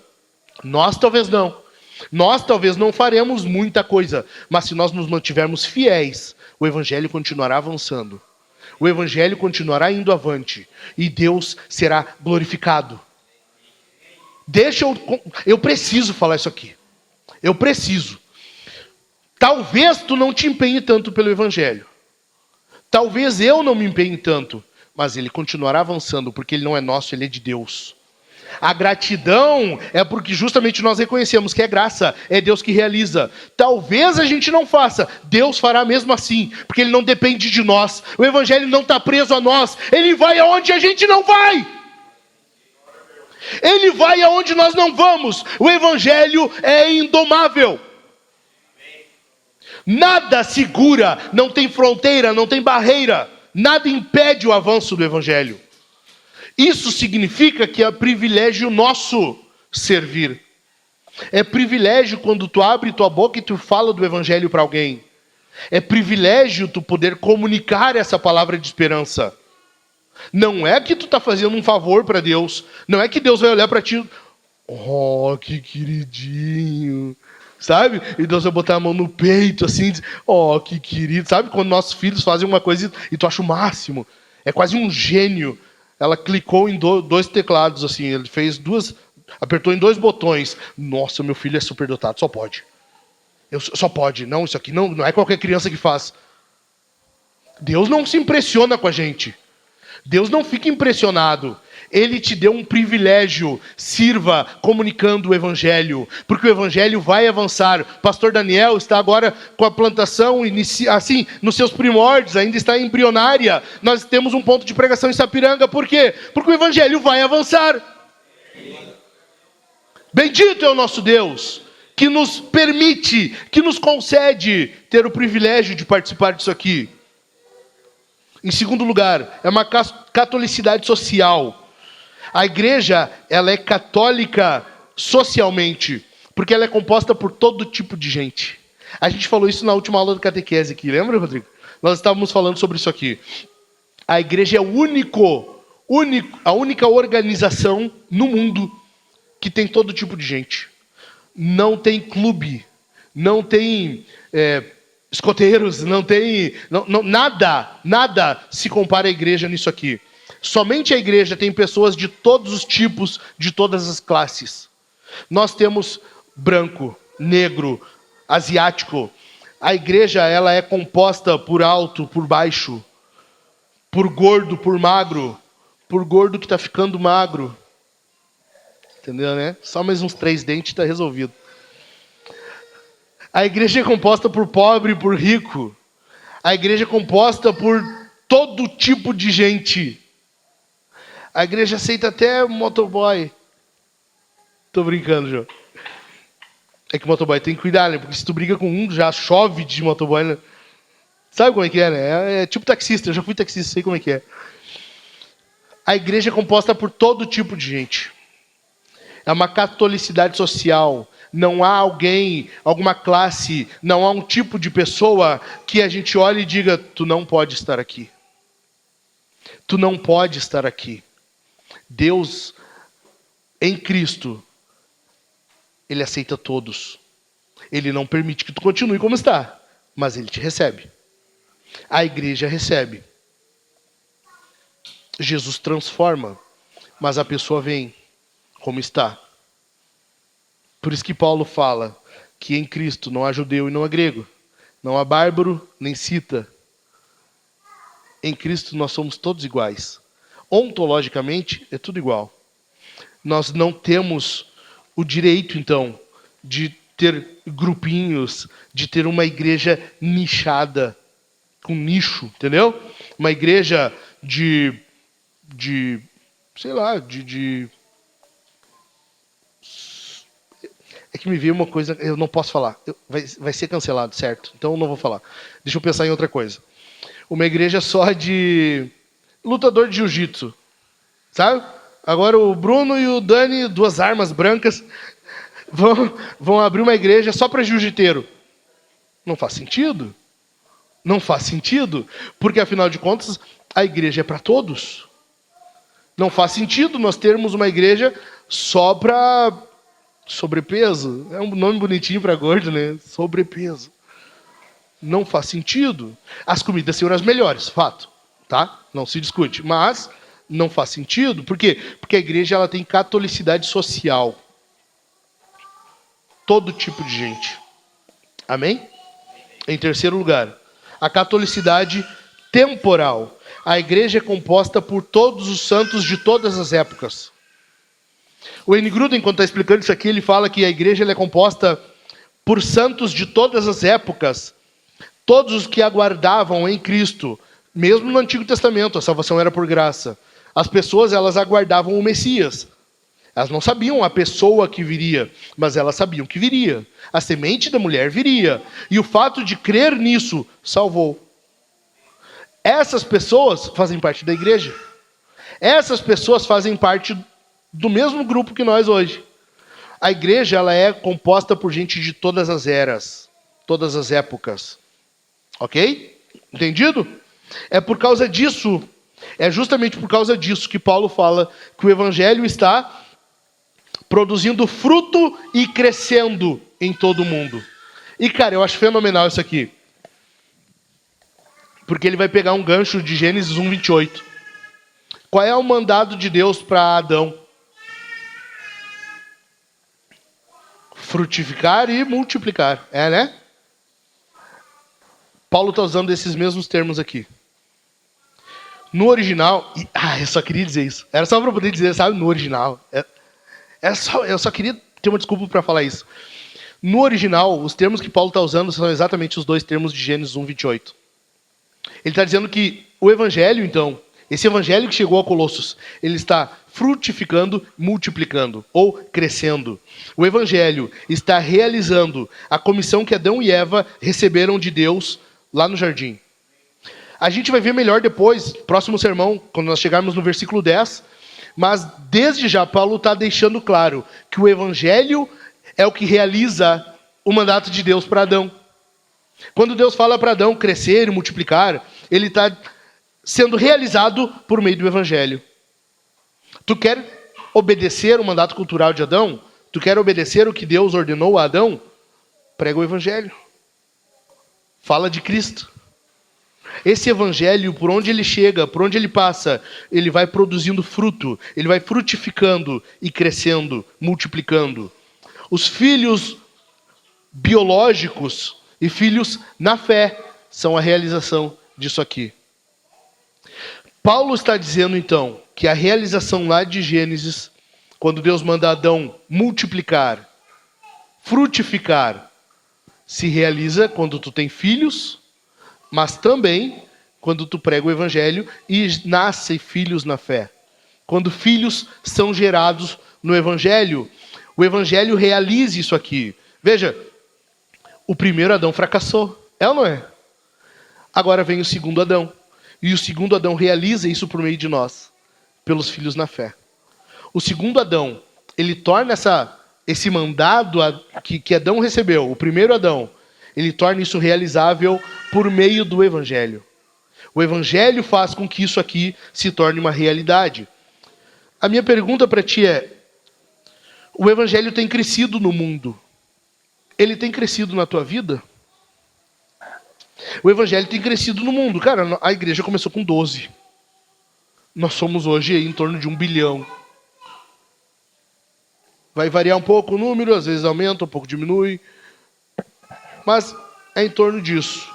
Nós talvez não. Nós talvez não faremos muita coisa, mas se nós nos mantivermos fiéis, o evangelho continuará avançando. O evangelho continuará indo avante e Deus será glorificado. Eu preciso falar isso aqui. Eu preciso. Talvez tu não te empenhe tanto pelo evangelho. Talvez eu não me empenhe tanto, mas ele continuará avançando porque ele não é nosso, ele é de Deus. A gratidão é porque justamente nós reconhecemos que é graça, é Deus que realiza. Talvez a gente não faça, Deus fará mesmo assim, porque Ele não depende de nós. O Evangelho não está preso a nós, Ele vai aonde a gente não vai. Ele vai aonde nós não vamos. O Evangelho é indomável. Nada segura, não tem fronteira, não tem barreira. Nada impede o avanço do Evangelho. Isso significa que é privilégio nosso servir. É privilégio quando tu abre tua boca e tu fala do Evangelho para alguém. É privilégio tu poder comunicar essa palavra de esperança. Não é que tu tá fazendo um favor para Deus. Não é que Deus vai olhar para ti. Oh, que queridinho. Sabe? E Deus vai botar a mão no peito assim. Oh, que querido. Sabe quando nossos filhos fazem uma coisa e tu acha o máximo? É quase um gênio. Ela clicou em dois teclados assim. Ele fez apertou em 2 botões. Nossa, meu filho é superdotado. Só pode. Só pode. Não, isso aqui não é qualquer criança que faz. Deus não se impressiona com a gente. Deus não fica impressionado. Ele te deu um privilégio. Sirva comunicando o Evangelho. Porque o Evangelho vai avançar. Pastor Daniel está agora com a plantação, assim, nos seus primórdios, ainda está embrionária. Nós temos um ponto de pregação em Sapiranga. Por quê? Porque o Evangelho vai avançar. Bendito é o nosso Deus, que nos permite, que nos concede ter o privilégio de participar disso aqui. Em segundo lugar, é uma catolicidade social. A igreja, ela é católica socialmente, porque ela é composta por todo tipo de gente. A gente falou isso na última aula do catequese aqui, lembra, Rodrigo? Nós estávamos falando sobre isso aqui. A igreja é a única organização no mundo que tem todo tipo de gente. Não tem clube, não tem escoteiros, não tem... nada se compara à igreja nisso aqui. Somente a igreja tem pessoas de todos os tipos, de todas as classes. Nós temos branco, negro, asiático. A igreja, ela é composta por alto, por baixo, por gordo, por magro, por gordo que está ficando magro. Entendeu, né? Só mais uns 3 dentes está resolvido. A igreja é composta por pobre e por rico. A igreja é composta por todo tipo de gente. A igreja aceita até motoboy. Tô brincando, João. É que motoboy tem que cuidar, né? Porque se tu briga com um, já chove de motoboy, né? Sabe como é que é, né? É tipo taxista. Eu já fui taxista, sei como é que é. A igreja é composta por todo tipo de gente. É uma catolicidade social. Não há alguém, alguma classe, não há um tipo de pessoa que a gente olhe e diga, tu não pode estar aqui. Tu não pode estar aqui. Deus, em Cristo, Ele aceita todos. Ele não permite que tu continue como está, mas Ele te recebe. A igreja recebe. Jesus transforma, mas a pessoa vem como está. Por isso que Paulo fala que em Cristo não há judeu e não há grego, não há bárbaro nem cita. Em Cristo nós somos todos iguais. Ontologicamente é tudo igual. Nós não temos o direito, então, de ter grupinhos, de ter uma igreja nichada, com nicho, entendeu? Uma igreja É que me veio uma coisa, eu não posso falar. Vai ser cancelado, certo? Então eu não vou falar. Deixa eu pensar em outra coisa. Uma igreja só de lutador de jiu-jitsu. Sabe? Agora o Bruno e o Dani, 2 armas brancas, vão abrir uma igreja só para jiu-jiteiro. Não faz sentido. Não faz sentido. Porque afinal de contas, a igreja é para todos. Não faz sentido nós termos uma igreja só para sobrepeso. É um nome bonitinho para gordo, né? Sobrepeso. Não faz sentido. As comidas serão as melhores, fato. Tá? Não se discute. Mas não faz sentido. Por quê? Porque a igreja ela tem catolicidade social. Todo tipo de gente. Amém? Em terceiro lugar, a catolicidade temporal. A igreja é composta por todos os santos de todas as épocas. O N. Gruden, quando está explicando isso aqui, ele fala que a igreja ela é composta por santos de todas as épocas, todos os que aguardavam em Cristo, mesmo no Antigo Testamento, a salvação era por graça. As pessoas, elas aguardavam o Messias. Elas não sabiam a pessoa que viria, mas elas sabiam que viria. A semente da mulher viria. E o fato de crer nisso salvou. Essas pessoas fazem parte da igreja. Essas pessoas fazem parte do mesmo grupo que nós hoje. A igreja ela é composta por gente de todas as eras, todas as épocas. Ok? Entendido? É por causa disso, é justamente por causa disso que Paulo fala que o evangelho está produzindo fruto e crescendo em todo o mundo. E cara, eu acho fenomenal isso aqui. Porque ele vai pegar um gancho de Gênesis 1:28. Qual é o mandado de Deus para Adão? Frutificar e multiplicar. É, né? Paulo está usando esses mesmos termos aqui. No original... eu só queria dizer isso. Era só para poder dizer, sabe? No original. Eu só queria ter uma desculpa para falar isso. No original, os termos que Paulo está usando são exatamente os dois termos de Gênesis 1:28. Ele está dizendo que o evangelho, então, esse evangelho que chegou a Colossos, ele está frutificando, multiplicando ou crescendo. O evangelho está realizando a comissão que Adão e Eva receberam de Deus lá no jardim. A gente vai ver melhor depois, próximo sermão, quando nós chegarmos no versículo 10, mas desde já Paulo está deixando claro que o evangelho é o que realiza o mandato de Deus para Adão. Quando Deus fala para Adão crescer e multiplicar, ele está sendo realizado por meio do evangelho. Tu quer obedecer o mandato cultural de Adão? Tu quer obedecer o que Deus ordenou a Adão? Prega o evangelho. Fala de Cristo. Esse evangelho, por onde ele chega, por onde ele passa, ele vai produzindo fruto, ele vai frutificando e crescendo, multiplicando. Os filhos biológicos e filhos na fé são a realização disso aqui. Paulo está dizendo, então, que a realização lá de Gênesis, quando Deus manda Adão multiplicar, frutificar, se realiza quando tu tem filhos, mas também quando tu prega o evangelho e nascem filhos na fé. Quando filhos são gerados no evangelho, o evangelho realiza isso aqui. Veja, o primeiro Adão fracassou, é ou não é? Agora vem o segundo Adão. E o segundo Adão realiza isso por meio de nós, pelos filhos na fé. O segundo Adão, ele torna esse mandado que Adão recebeu, o primeiro Adão, ele torna isso realizável por meio do evangelho. O evangelho faz com que isso aqui se torne uma realidade. A minha pergunta para ti é, o evangelho tem crescido no mundo? Ele tem crescido na tua vida? O evangelho tem crescido no mundo. Cara, a igreja começou com 12. Nós somos hoje em torno de 1 bilhão. Vai variar um pouco o número, às vezes aumenta, um pouco diminui. Mas é em torno disso.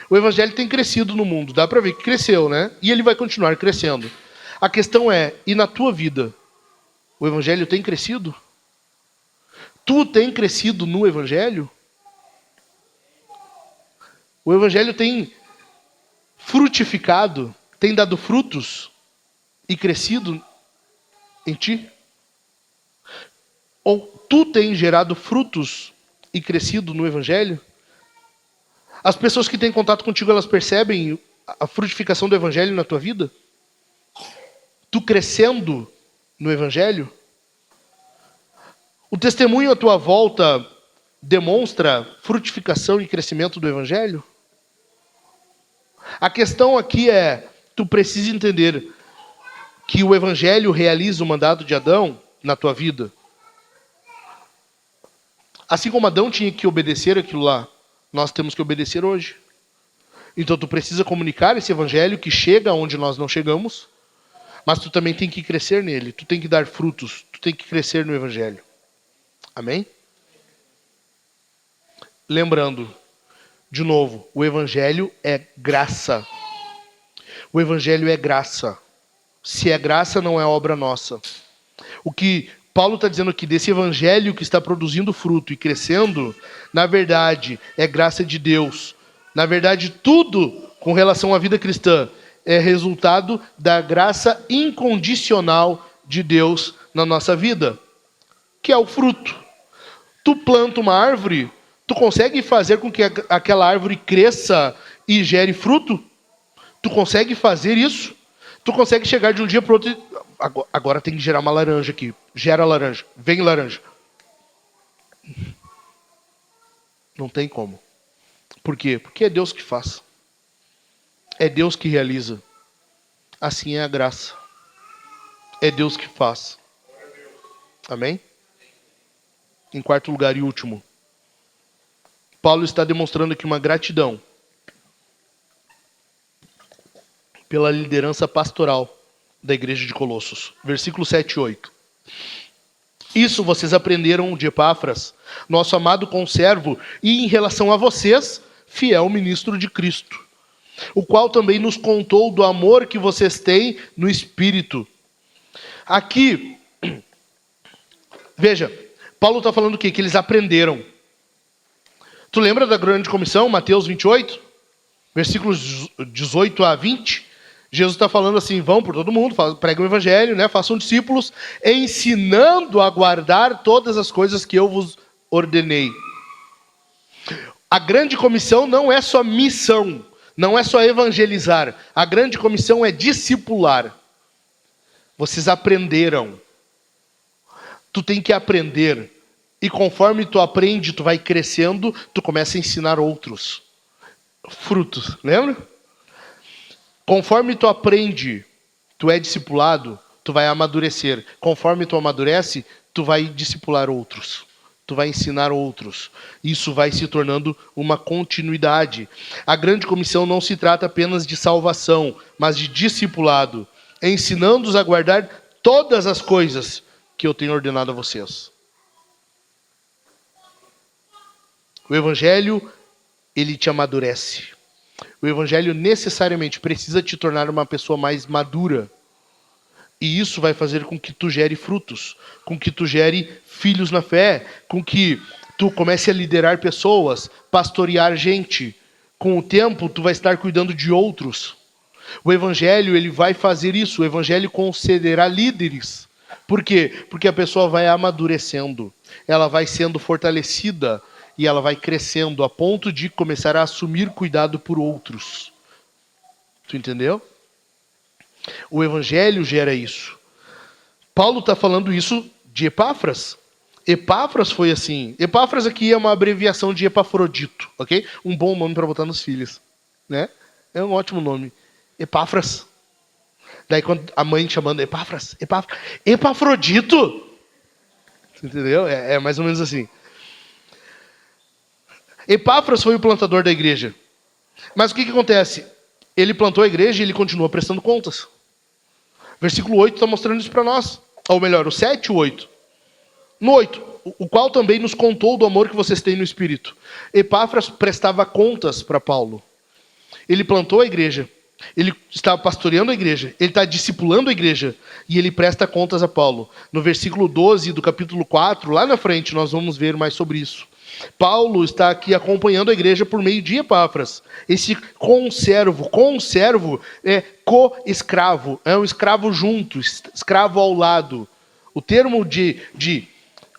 O evangelho tem crescido no mundo. Dá para ver que cresceu, né? E ele vai continuar crescendo. A questão é, e na tua vida? O evangelho tem crescido? Tu tem crescido no evangelho? O evangelho tem frutificado, tem dado frutos e crescido em ti? Ou tu tem gerado frutos e crescido no evangelho? As pessoas que têm contato contigo, elas percebem a frutificação do evangelho na tua vida? Tu crescendo no evangelho? O testemunho à tua volta demonstra frutificação e crescimento do evangelho? A questão aqui é, tu precisa entender que o evangelho realiza o mandado de Adão na tua vida. Assim como Adão tinha que obedecer aquilo lá, nós temos que obedecer hoje. Então tu precisa comunicar esse evangelho que chega onde nós não chegamos, mas tu também tem que crescer nele, tu tem que dar frutos, tu tem que crescer no evangelho. Amém? Lembrando, de novo, o evangelho é graça. O evangelho é graça. Se é graça, não é obra nossa. O que Paulo está dizendo aqui desse evangelho que está produzindo fruto e crescendo, na verdade, é graça de Deus. Na verdade, tudo com relação à vida cristã é resultado da graça incondicional de Deus na nossa vida, que é o fruto. Tu planta uma árvore, tu consegue fazer com que aquela árvore cresça e gere fruto? Tu consegue fazer isso? Tu consegue chegar de um dia para o outro e... Agora tem que gerar uma laranja aqui. Gera laranja. Vem laranja. Não tem como. Por quê? Porque é Deus que faz. É Deus que realiza. Assim é a graça. É Deus que faz. Amém? Em quarto lugar e último, Paulo está demonstrando aqui uma gratidão pela liderança pastoral da igreja de Colossos. Versículo 7 e 8. Isso vocês aprenderam de Epáfras, nosso amado conservo, e em relação a vocês, fiel ministro de Cristo, o qual também nos contou do amor que vocês têm no Espírito. Aqui, veja, Paulo está falando o quê? Que eles aprenderam. Tu lembra da grande comissão, Mateus 28? Versículos 18 a 20? Jesus está falando assim, vão por todo mundo, pregam o evangelho, né? Façam discípulos, ensinando a guardar todas as coisas que eu vos ordenei. A grande comissão não é só missão, não é só evangelizar. A grande comissão é discipular. Vocês aprenderam. Tu tem que aprender. E conforme tu aprende, tu vai crescendo, tu começa a ensinar outros. Frutos, lembra? Conforme tu aprende, tu é discipulado, tu vai amadurecer. Conforme tu amadurece, tu vai discipular outros. Tu vai ensinar outros. Isso vai se tornando uma continuidade. A grande comissão não se trata apenas de salvação, mas de discipulado, ensinando-os a guardar todas as coisas que eu tenho ordenado a vocês. O evangelho, ele te amadurece. O evangelho necessariamente precisa te tornar uma pessoa mais madura. E isso vai fazer com que tu gere frutos, com que tu gere filhos na fé, com que tu comece a liderar pessoas, pastorear gente. Com o tempo, tu vai estar cuidando de outros. O evangelho, ele vai fazer isso. O evangelho concederá líderes. Por quê? Porque a pessoa vai amadurecendo. Ela vai sendo fortalecida. E ela vai crescendo a ponto de começar a assumir cuidado por outros. Tu entendeu? O evangelho gera isso. Paulo está falando isso de Epáfras. Epáfras foi assim. Epáfras aqui é uma abreviação de Epafrodito, ok? Um bom nome para botar nos filhos, né? É um ótimo nome. Epáfras. Daí quando a mãe chamando Epáfras, Epafrodito. Entendeu? É mais ou menos assim. Epáfras foi o plantador da igreja. Mas o que acontece? Ele plantou a igreja e ele continua prestando contas. Versículo 8 está mostrando isso para nós. Ou melhor, o 7 e o 8. No 8, o qual também nos contou do amor que vocês têm no Espírito. Epáfras prestava contas para Paulo. Ele plantou a igreja. Ele está pastoreando a igreja. Ele está discipulando a igreja. E ele presta contas a Paulo. No versículo 12 do capítulo 4, lá na frente, nós vamos ver mais sobre isso. Paulo está aqui acompanhando a igreja por meio de Epáfras. Esse conservo é co-escravo, é um escravo junto, escravo ao lado. O termo de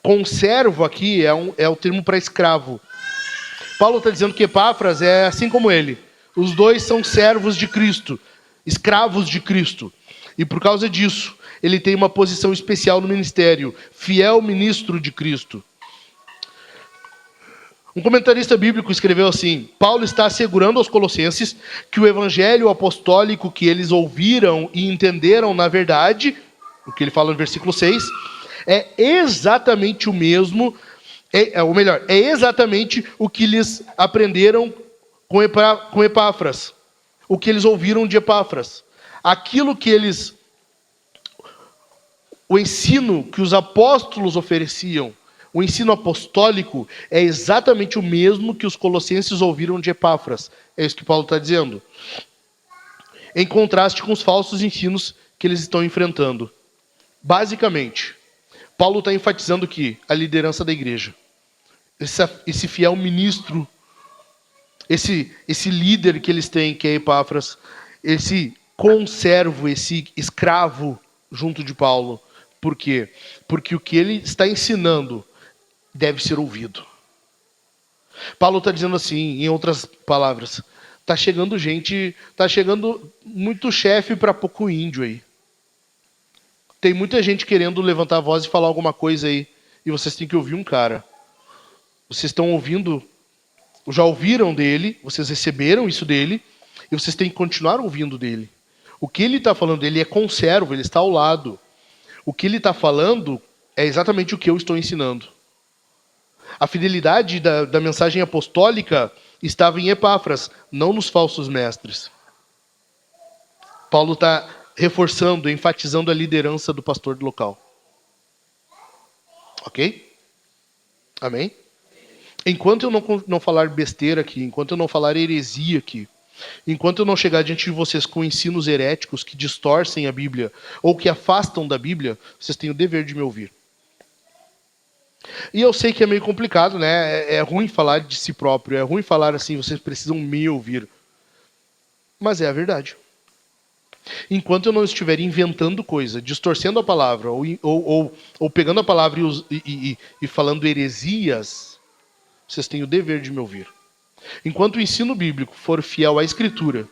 conservo aqui é o termo para escravo. Paulo está dizendo que Epáfras é assim como ele. Os dois são servos de Cristo, escravos de Cristo. E por causa disso, ele tem uma posição especial no ministério, fiel ministro de Cristo. Um comentarista bíblico escreveu assim: Paulo está assegurando aos colossenses que o evangelho apostólico que eles ouviram e entenderam na verdade, o que ele fala no versículo 6, é exatamente o mesmo, é exatamente o que eles aprenderam com Epáfras, o que eles ouviram de Epáfras. Aquilo que o ensino que os apóstolos ofereciam, o ensino apostólico é exatamente o mesmo que os colossenses ouviram de Epáfras. É isso que Paulo está dizendo. Em contraste com os falsos ensinos que eles estão enfrentando. Basicamente, Paulo está enfatizando que a liderança da igreja, esse fiel ministro, esse líder que eles têm, que é Epáfras, esse conservo, esse escravo junto de Paulo. Por quê? Porque o que ele está ensinando deve ser ouvido. Paulo está dizendo assim, em outras palavras, está chegando muito chefe para pouco índio aí. Tem muita gente querendo levantar a voz e falar alguma coisa aí, e vocês têm que ouvir um cara. Vocês estão ouvindo, já ouviram dele, vocês receberam isso dele, e vocês têm que continuar ouvindo dele. O que ele está falando, ele é conservo, ele está ao lado. O que ele está falando é exatamente o que eu estou ensinando. A fidelidade da mensagem apostólica estava em Epáfras, não nos falsos mestres. Paulo está reforçando, enfatizando a liderança do pastor local. Ok? Amém? Enquanto eu não falar besteira aqui, enquanto eu não falar heresia aqui, enquanto eu não chegar diante de vocês com ensinos heréticos que distorcem a Bíblia ou que afastam da Bíblia, vocês têm o dever de me ouvir. E eu sei que é meio complicado, né? É ruim falar de si próprio, é ruim falar assim, vocês precisam me ouvir. Mas é a verdade. Enquanto eu não estiver inventando coisa, distorcendo a palavra, ou pegando a palavra e falando heresias, vocês têm o dever de me ouvir. Enquanto o ensino bíblico for fiel à Escritura,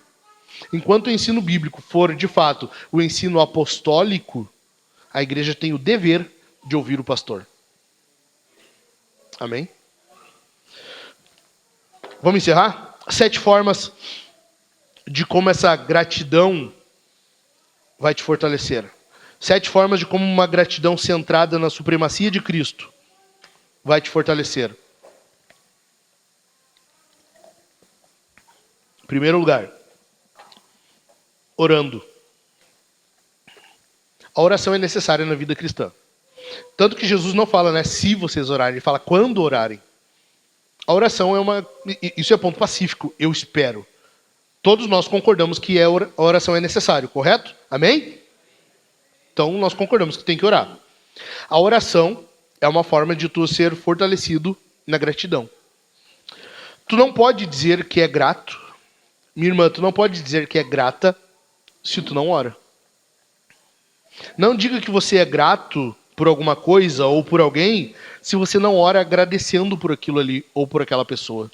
enquanto o ensino bíblico for, de fato, o ensino apostólico, a igreja tem o dever de ouvir o pastor. Amém? Vamos encerrar? 7 formas de como essa gratidão vai te fortalecer. 7 formas de como uma gratidão centrada na supremacia de Cristo vai te fortalecer. Em primeiro lugar, orando. A oração é necessária na vida cristã. Tanto que Jesus não fala, né, se vocês orarem, ele fala quando orarem. A oração isso é ponto pacífico, eu espero. Todos nós concordamos que a oração é necessário, correto? Amém? Então nós concordamos que tem que orar. A oração é uma forma de tu ser fortalecido na gratidão. Tu não pode dizer que é grato, minha irmã, tu não pode dizer que é grata se tu não ora. Não diga que você é grato por alguma coisa ou por alguém se você não ora agradecendo por aquilo ali ou por aquela pessoa.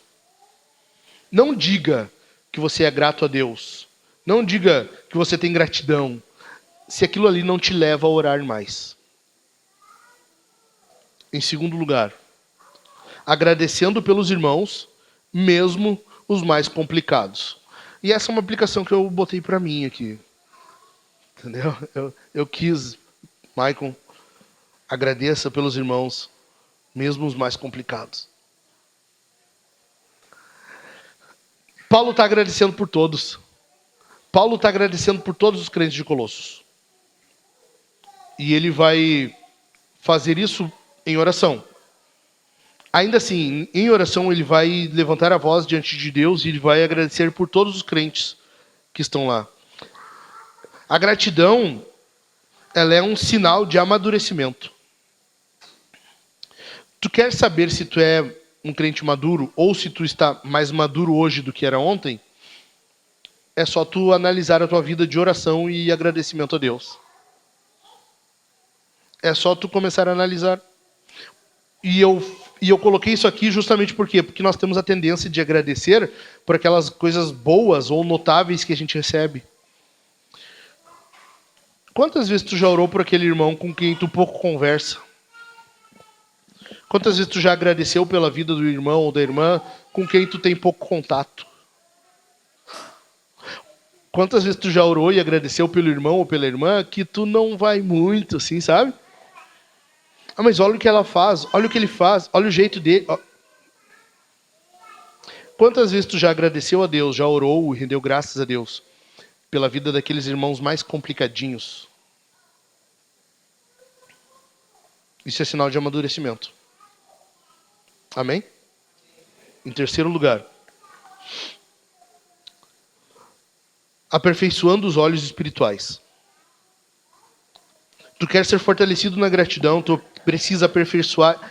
Não diga que você é grato a Deus. Não diga que você tem gratidão se aquilo ali não te leva a orar mais. Em segundo lugar, agradecendo pelos irmãos, mesmo os mais complicados. E essa é uma aplicação que eu botei para mim aqui. Entendeu? Eu quis, Maicon, agradeça pelos irmãos, mesmo os mais complicados. Paulo está agradecendo por todos. Paulo está agradecendo por todos os crentes de Colossos. E ele vai fazer isso em oração. Ainda assim, em oração, ele vai levantar a voz diante de Deus e ele vai agradecer por todos os crentes que estão lá. A gratidão, ela é um sinal de amadurecimento. Tu quer saber se tu é um crente maduro ou se tu está mais maduro hoje do que era ontem? É só tu analisar a tua vida de oração e agradecimento a Deus. É só tu começar a analisar. E eu coloquei isso aqui justamente por quê? Porque nós temos a tendência de agradecer por aquelas coisas boas ou notáveis que a gente recebe. Quantas vezes tu já orou por aquele irmão com quem tu pouco conversa? Quantas vezes tu já agradeceu pela vida do irmão ou da irmã com quem tu tem pouco contato? Quantas vezes tu já orou e agradeceu pelo irmão ou pela irmã que tu não vai muito, assim, sabe? Ah, mas olha o que ela faz, olha o que ele faz, olha o jeito dele. Quantas vezes tu já agradeceu a Deus, já orou e rendeu graças a Deus pela vida daqueles irmãos mais complicadinhos? Isso é sinal de amadurecimento. Amém? Em terceiro lugar, aperfeiçoando os olhos espirituais. Tu quer ser fortalecido na gratidão, tu precisa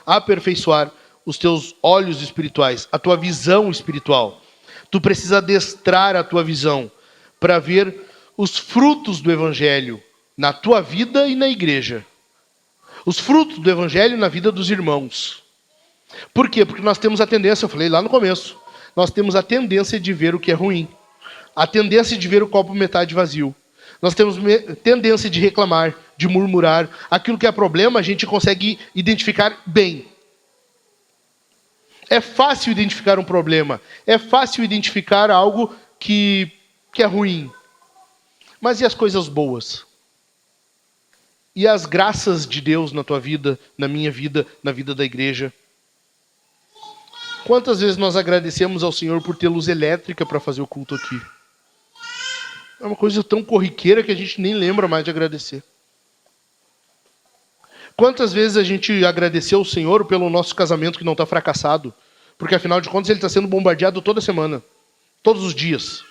aperfeiçoar os teus olhos espirituais, a tua visão espiritual. Tu precisa adestrar a tua visão para ver os frutos do Evangelho na tua vida e na igreja. Os frutos do Evangelho na vida dos irmãos. Por quê? Porque nós temos a tendência, eu falei lá no começo, nós temos a tendência de ver o que é ruim. A tendência de ver o copo metade vazio. Nós temos tendência de reclamar, de murmurar. Aquilo que é problema, a gente consegue identificar bem. É fácil identificar um problema. É fácil identificar algo que é ruim. Mas e as coisas boas? E as graças de Deus na tua vida, na minha vida, na vida da igreja? Quantas vezes nós agradecemos ao Senhor por ter luz elétrica para fazer o culto aqui? É uma coisa tão corriqueira que a gente nem lembra mais de agradecer. Quantas vezes a gente agradeceu ao Senhor pelo nosso casamento que não está fracassado? Porque afinal de contas ele está sendo bombardeado toda semana. Todos os dias.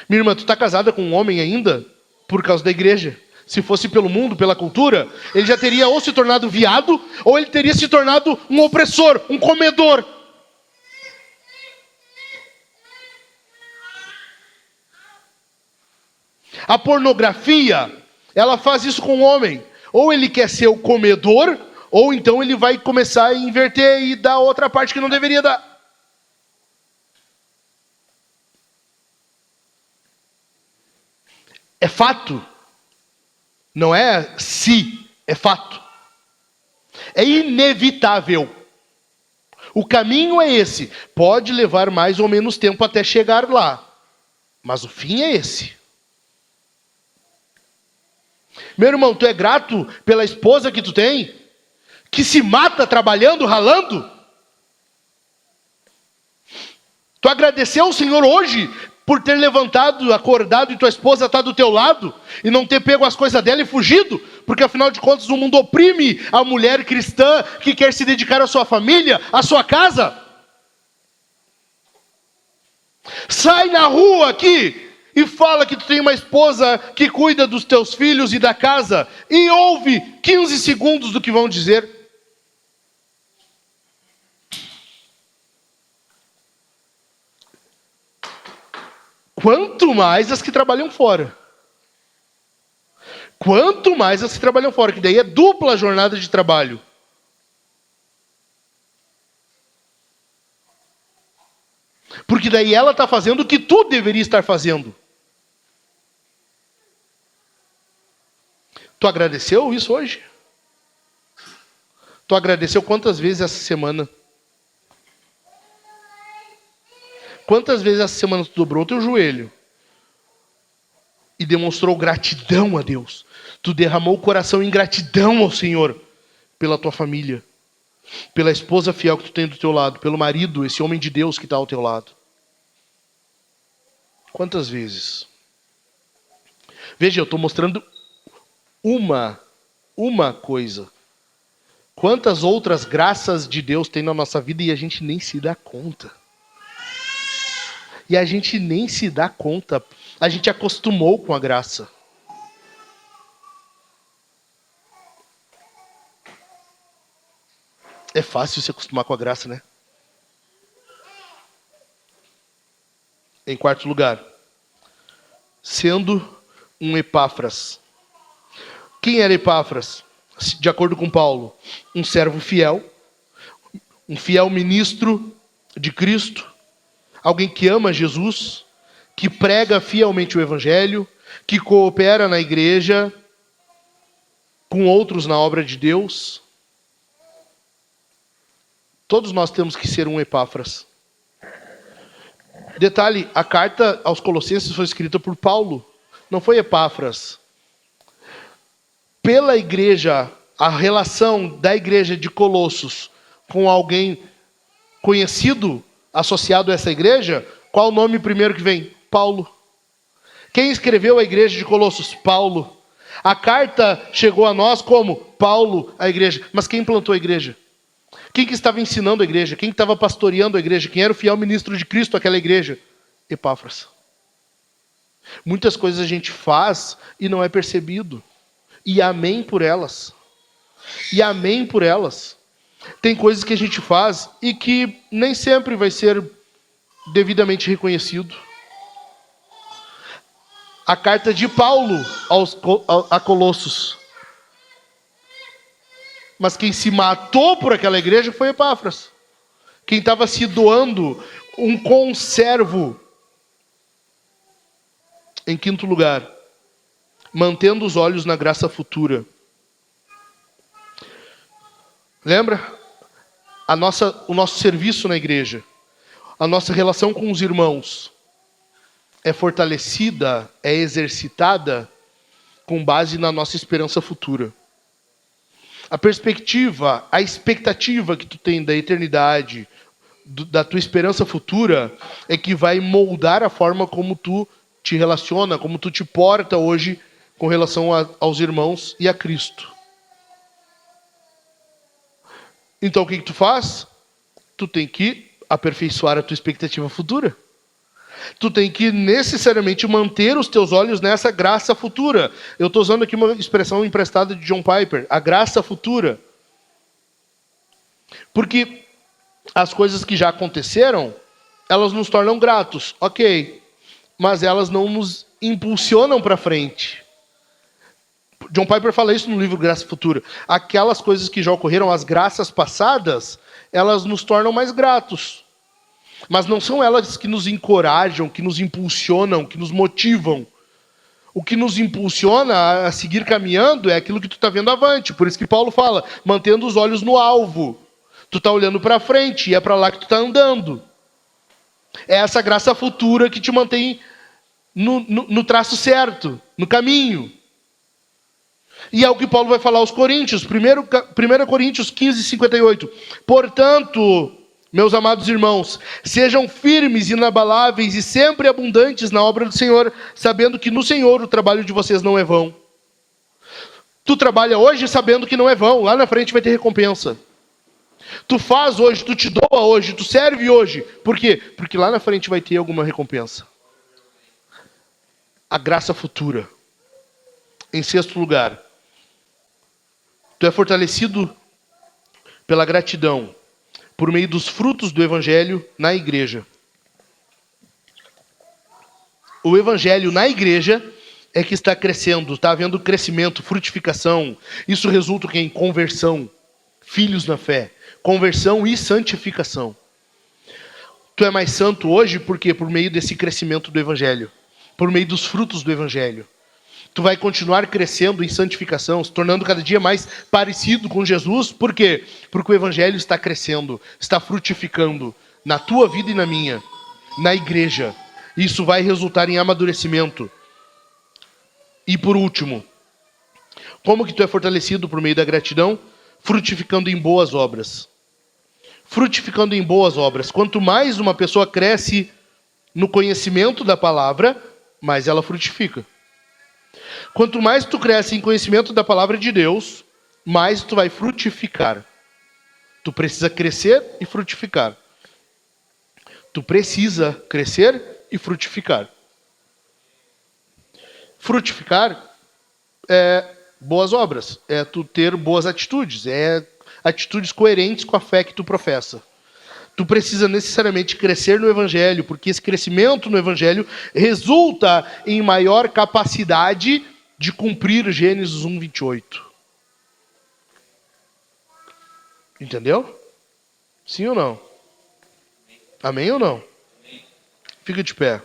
Minha irmã, tu está casada com um homem ainda? Por causa da igreja. Se fosse pelo mundo, pela cultura, ele já teria ou se tornado viado, ou ele teria se tornado um opressor, um comedor. A pornografia, ela faz isso com o homem. Ou ele quer ser o comedor, ou então ele vai começar a inverter e dar outra parte que não deveria dar. É fato. Não é se, é fato. É inevitável. O caminho é esse. Pode levar mais ou menos tempo até chegar lá. Mas o fim é esse. Meu irmão, tu é grato pela esposa que tu tem? Que se mata trabalhando, ralando? Tu agradeceu ao Senhor hoje por ter levantado, acordado e tua esposa está do teu lado e não ter pego as coisas dela e fugido? Porque afinal de contas o mundo oprime a mulher cristã que quer se dedicar à sua família, à sua casa. Sai na rua aqui e fala que tu tem uma esposa que cuida dos teus filhos e da casa e ouve 15 segundos do que vão dizer. Quanto mais as que trabalham fora. Quanto mais as que trabalham fora, que daí é dupla jornada de trabalho. Porque daí ela está fazendo o que tu deveria estar fazendo. Tu agradeceu isso hoje? Tu agradeceu quantas vezes essa semana? Quantas vezes essa semana tu dobrou o teu joelho e demonstrou gratidão a Deus? Tu derramou o coração em gratidão ao Senhor pela tua família, pela esposa fiel que tu tem do teu lado, pelo marido, esse homem de Deus que está ao teu lado. Quantas vezes? Veja, eu estou mostrando uma coisa. Quantas outras graças de Deus tem na nossa vida e a gente nem se dá conta. E a gente nem se dá conta. A gente acostumou com a graça. É fácil se acostumar com a graça, né? Em quarto lugar, sendo um Epáfras. Quem era Epáfras? De acordo com Paulo, um servo fiel, um fiel ministro de Cristo, alguém que ama Jesus, que prega fielmente o Evangelho, que coopera na igreja, com outros na obra de Deus. Todos nós temos que ser um Epáfras. Detalhe, a carta aos Colossenses foi escrita por Paulo, não foi Epáfras. Pela igreja, a relação da igreja de Colossos com alguém conhecido, associado a essa igreja, qual o nome primeiro que vem? Paulo. Quem escreveu a igreja de Colossos? Paulo. A carta chegou a nós como Paulo, a igreja. Mas quem plantou a igreja? Quem que estava ensinando a igreja? Quem que estava pastoreando a igreja? Quem era o fiel ministro de Cristo àquela igreja? Epáfras. Muitas coisas a gente faz e não é percebido. E amém por elas. E amém por elas. Tem coisas que a gente faz e que nem sempre vai ser devidamente reconhecido. A carta de Paulo a Colossos. Mas quem se matou por aquela igreja foi Epáfras. Quem estava se doando, um conservo. Em quinto lugar, mantendo os olhos na graça futura. Lembra? O nosso serviço na igreja, a nossa relação com os irmãos é fortalecida, é exercitada com base na nossa esperança futura. A perspectiva, a expectativa que tu tem da eternidade, da tua esperança futura, é que vai moldar a forma como tu te relaciona, como tu te porta hoje com relação aos irmãos e a Cristo. Então o que tu faz? Tu tem que aperfeiçoar a tua expectativa futura. Tu tem que necessariamente manter os teus olhos nessa graça futura. Eu estou usando aqui uma expressão emprestada de John Piper, a graça futura. Porque as coisas que já aconteceram, elas nos tornam gratos, ok. Mas elas não nos impulsionam para frente. John Piper fala isso no livro Graça Futura. Aquelas coisas que já ocorreram, as graças passadas, elas nos tornam mais gratos. Mas não são elas que nos encorajam, que nos impulsionam, que nos motivam. O que nos impulsiona a seguir caminhando é aquilo que tu está vendo avante. Por isso que Paulo fala, mantendo os olhos no alvo. Tu está olhando para frente e é para lá que tu está andando. É essa graça futura que te mantém no traço certo, no caminho. E é o que Paulo vai falar aos Coríntios, 1 Coríntios 15, 58. Portanto, meus amados irmãos, sejam firmes, inabaláveis e sempre abundantes na obra do Senhor, sabendo que no Senhor o trabalho de vocês não é vão. Tu trabalha hoje sabendo que não é vão, lá na frente vai ter recompensa. Tu faz hoje, tu te doa hoje, tu serve hoje. Por quê? Porque lá na frente vai ter alguma recompensa. A graça futura. Em sexto lugar, tu é fortalecido pela gratidão, por meio dos frutos do Evangelho na igreja. O Evangelho na igreja é que está crescendo, está havendo crescimento, frutificação. Isso resulta em conversão, filhos na fé, conversão e santificação. Tu é mais santo hoje porque por meio desse crescimento do Evangelho, por meio dos frutos do Evangelho. Tu vai continuar crescendo em santificação, se tornando cada dia mais parecido com Jesus. Por quê? Porque o Evangelho está crescendo, está frutificando na tua vida e na minha, na igreja. Isso vai resultar em amadurecimento. E por último, como que tu é fortalecido por meio da gratidão? Frutificando em boas obras. Frutificando em boas obras. Quanto mais uma pessoa cresce no conhecimento da palavra, mais ela frutifica. Quanto mais tu cresce em conhecimento da palavra de Deus, mais tu vai frutificar. Tu precisa crescer e frutificar. Tu precisa crescer e frutificar. Frutificar é boas obras, é tu ter boas atitudes, é atitudes coerentes com a fé que tu professa. Tu precisa necessariamente crescer no Evangelho, porque esse crescimento no Evangelho resulta em maior capacidade de cumprir Gênesis 1, 28. Entendeu? Sim ou não? Amém ou não? Fica de pé.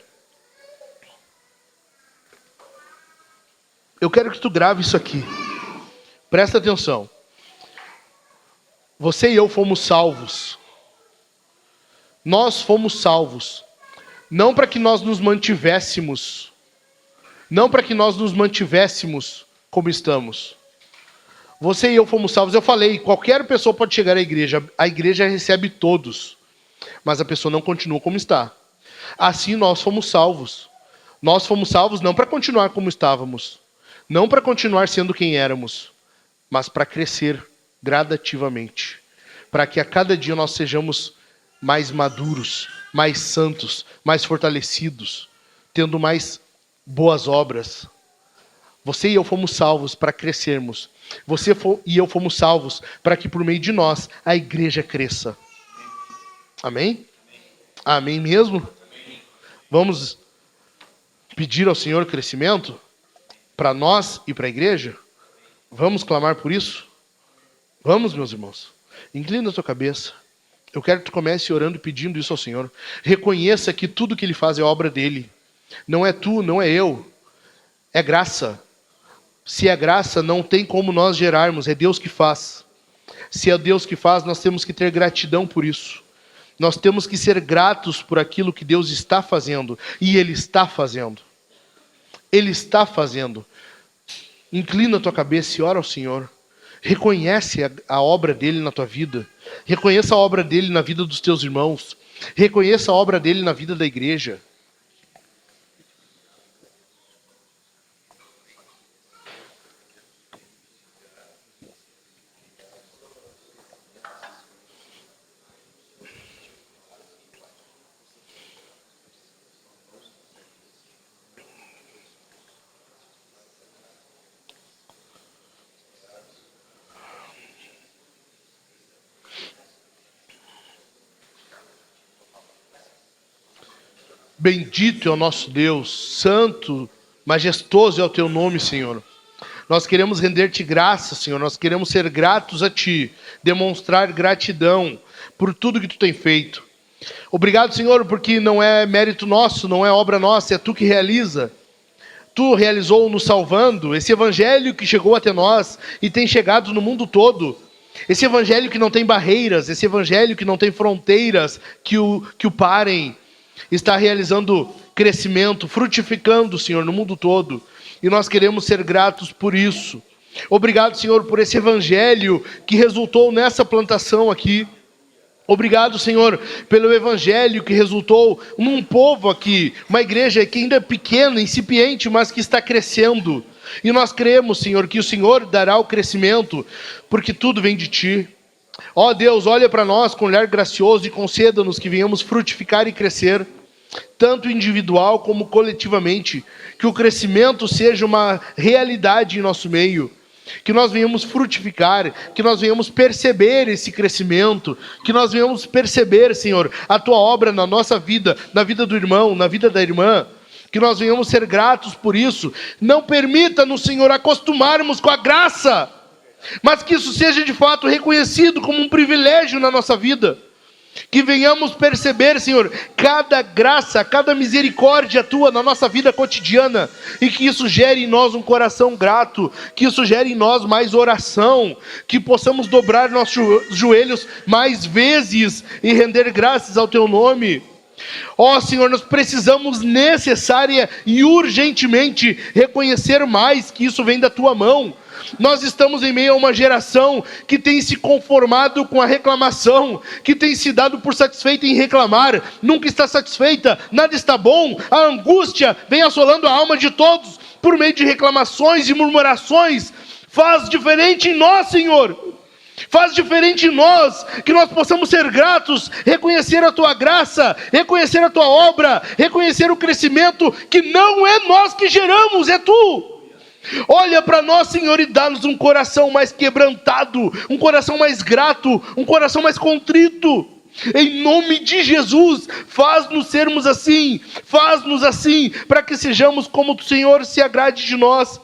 Eu quero que tu grave isso aqui. Presta atenção. Você e eu fomos salvos. Nós fomos salvos. Não para que nós nos mantivéssemos. Não para que nós nos mantivéssemos como estamos. Você e eu fomos salvos. Eu falei, qualquer pessoa pode chegar à igreja. A igreja recebe todos. Mas a pessoa não continua como está. Assim nós fomos salvos. Nós fomos salvos não para continuar como estávamos. Não para continuar sendo quem éramos. Mas para crescer gradativamente. Para que a cada dia nós sejamos mais maduros, mais santos, mais fortalecidos. Tendo mais boas obras. Você e eu fomos salvos para crescermos. E eu fomos salvos para que por meio de nós a igreja cresça. Amém? Amém mesmo? Vamos pedir ao Senhor crescimento para nós e para a igreja? Vamos clamar por isso? Vamos, meus irmãos. Inclina a tua cabeça. Eu quero que tu comece orando e pedindo isso ao Senhor. Reconheça que tudo que Ele faz é obra dEle. Não é tu, não é eu. É graça. Se é graça, não tem como nós gerarmos. É Deus que faz. Se é Deus que faz, nós temos que ter gratidão por isso. Nós temos que ser gratos por aquilo que Deus está fazendo. E Ele está fazendo. Ele está fazendo. Inclina a tua cabeça e ora ao Senhor. Reconhece a obra dEle na tua vida. Reconheça a obra dEle na vida dos teus irmãos. Reconheça a obra dEle na vida da igreja. Bendito é o nosso Deus, santo, majestoso é o teu nome, Senhor. Nós queremos render-te graça, Senhor, nós queremos ser gratos a ti, demonstrar gratidão por tudo que tu tem feito. Obrigado, Senhor, porque não é mérito nosso, não é obra nossa, é tu que realiza. Tu realizou nos salvando, esse evangelho que chegou até nós e tem chegado no mundo todo. Esse evangelho que não tem barreiras, esse evangelho que não tem fronteiras que o parem. Está realizando crescimento, frutificando, Senhor, no mundo todo. E nós queremos ser gratos por isso. Obrigado, Senhor, por esse evangelho que resultou nessa plantação aqui. Obrigado, Senhor, pelo evangelho que resultou num povo aqui, uma igreja que ainda é pequena, incipiente, mas que está crescendo. E nós cremos, Senhor, que o Senhor dará o crescimento, porque tudo vem de Ti. Ó Deus, olha para nós com um olhar gracioso e conceda-nos que venhamos frutificar e crescer, tanto individual como coletivamente, que o crescimento seja uma realidade em nosso meio, que nós venhamos frutificar, que nós venhamos perceber esse crescimento, que nós venhamos perceber, Senhor, a Tua obra na nossa vida, na vida do irmão, na vida da irmã, que nós venhamos ser gratos por isso. Não permita-nos, Senhor, acostumarmos com a graça, mas que isso seja de fato reconhecido como um privilégio na nossa vida. Que venhamos perceber, Senhor, cada graça, cada misericórdia Tua na nossa vida cotidiana, e que isso gere em nós um coração grato, que isso gere em nós mais oração, que possamos dobrar nossos joelhos mais vezes e render graças ao Teu nome. Ó Senhor, nós precisamos necessária e urgentemente reconhecer mais que isso vem da Tua mão. Nós estamos em meio a uma geração que tem se conformado com a reclamação, que tem se dado por satisfeita em reclamar, nunca está satisfeita, nada está bom, a angústia vem assolando a alma de todos por meio de reclamações e murmurações. Faz diferente em nós, Senhor. Faz diferente em nós, que nós possamos ser gratos, reconhecer a Tua graça, reconhecer a Tua obra, reconhecer o crescimento que não é nós que geramos, é Tu. Olha para nós, Senhor, e dá-nos um coração mais quebrantado, um coração mais grato, um coração mais contrito. Em nome de Jesus, faz-nos sermos assim, faz-nos assim, para que sejamos como o Senhor se agrade de nós.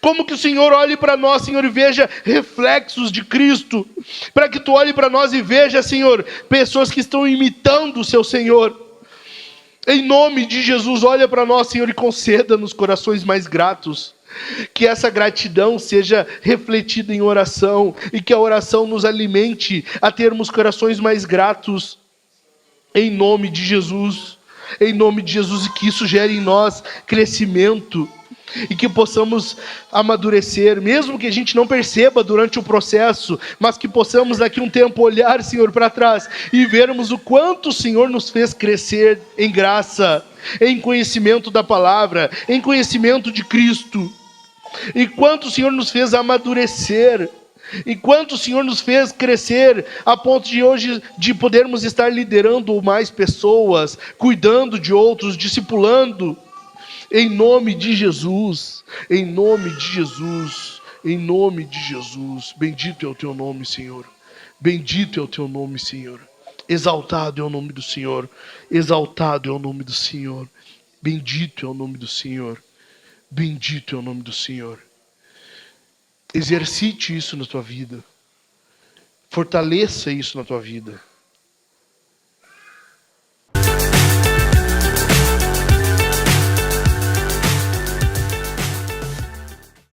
Como que o Senhor olhe para nós, Senhor, e veja reflexos de Cristo. Para que Tu olhe para nós e veja, Senhor, pessoas que estão imitando o Seu Senhor. Em nome de Jesus, olha para nós, Senhor, e conceda-nos corações mais gratos. Que essa gratidão seja refletida em oração, e que a oração nos alimente a termos corações mais gratos. Em nome de Jesus, e que isso gere em nós crescimento, e que possamos amadurecer, mesmo que a gente não perceba durante o processo, mas que possamos daqui a um tempo olhar, Senhor, para trás e vermos o quanto o Senhor nos fez crescer em graça, em conhecimento da palavra, em conhecimento de Cristo, e quanto o Senhor nos fez amadurecer, e quanto o Senhor nos fez crescer a ponto de hoje de podermos estar liderando mais pessoas, cuidando de outros, discipulando. Em nome de Jesus, em nome de Jesus, em nome de Jesus. Bendito é o teu nome, Senhor. Bendito é o teu nome, Senhor. Exaltado é o nome do Senhor. Exaltado é o nome do Senhor. Bendito é o nome do Senhor. Bendito é o nome do Senhor. Exercite isso na tua vida. Fortaleça isso na tua vida.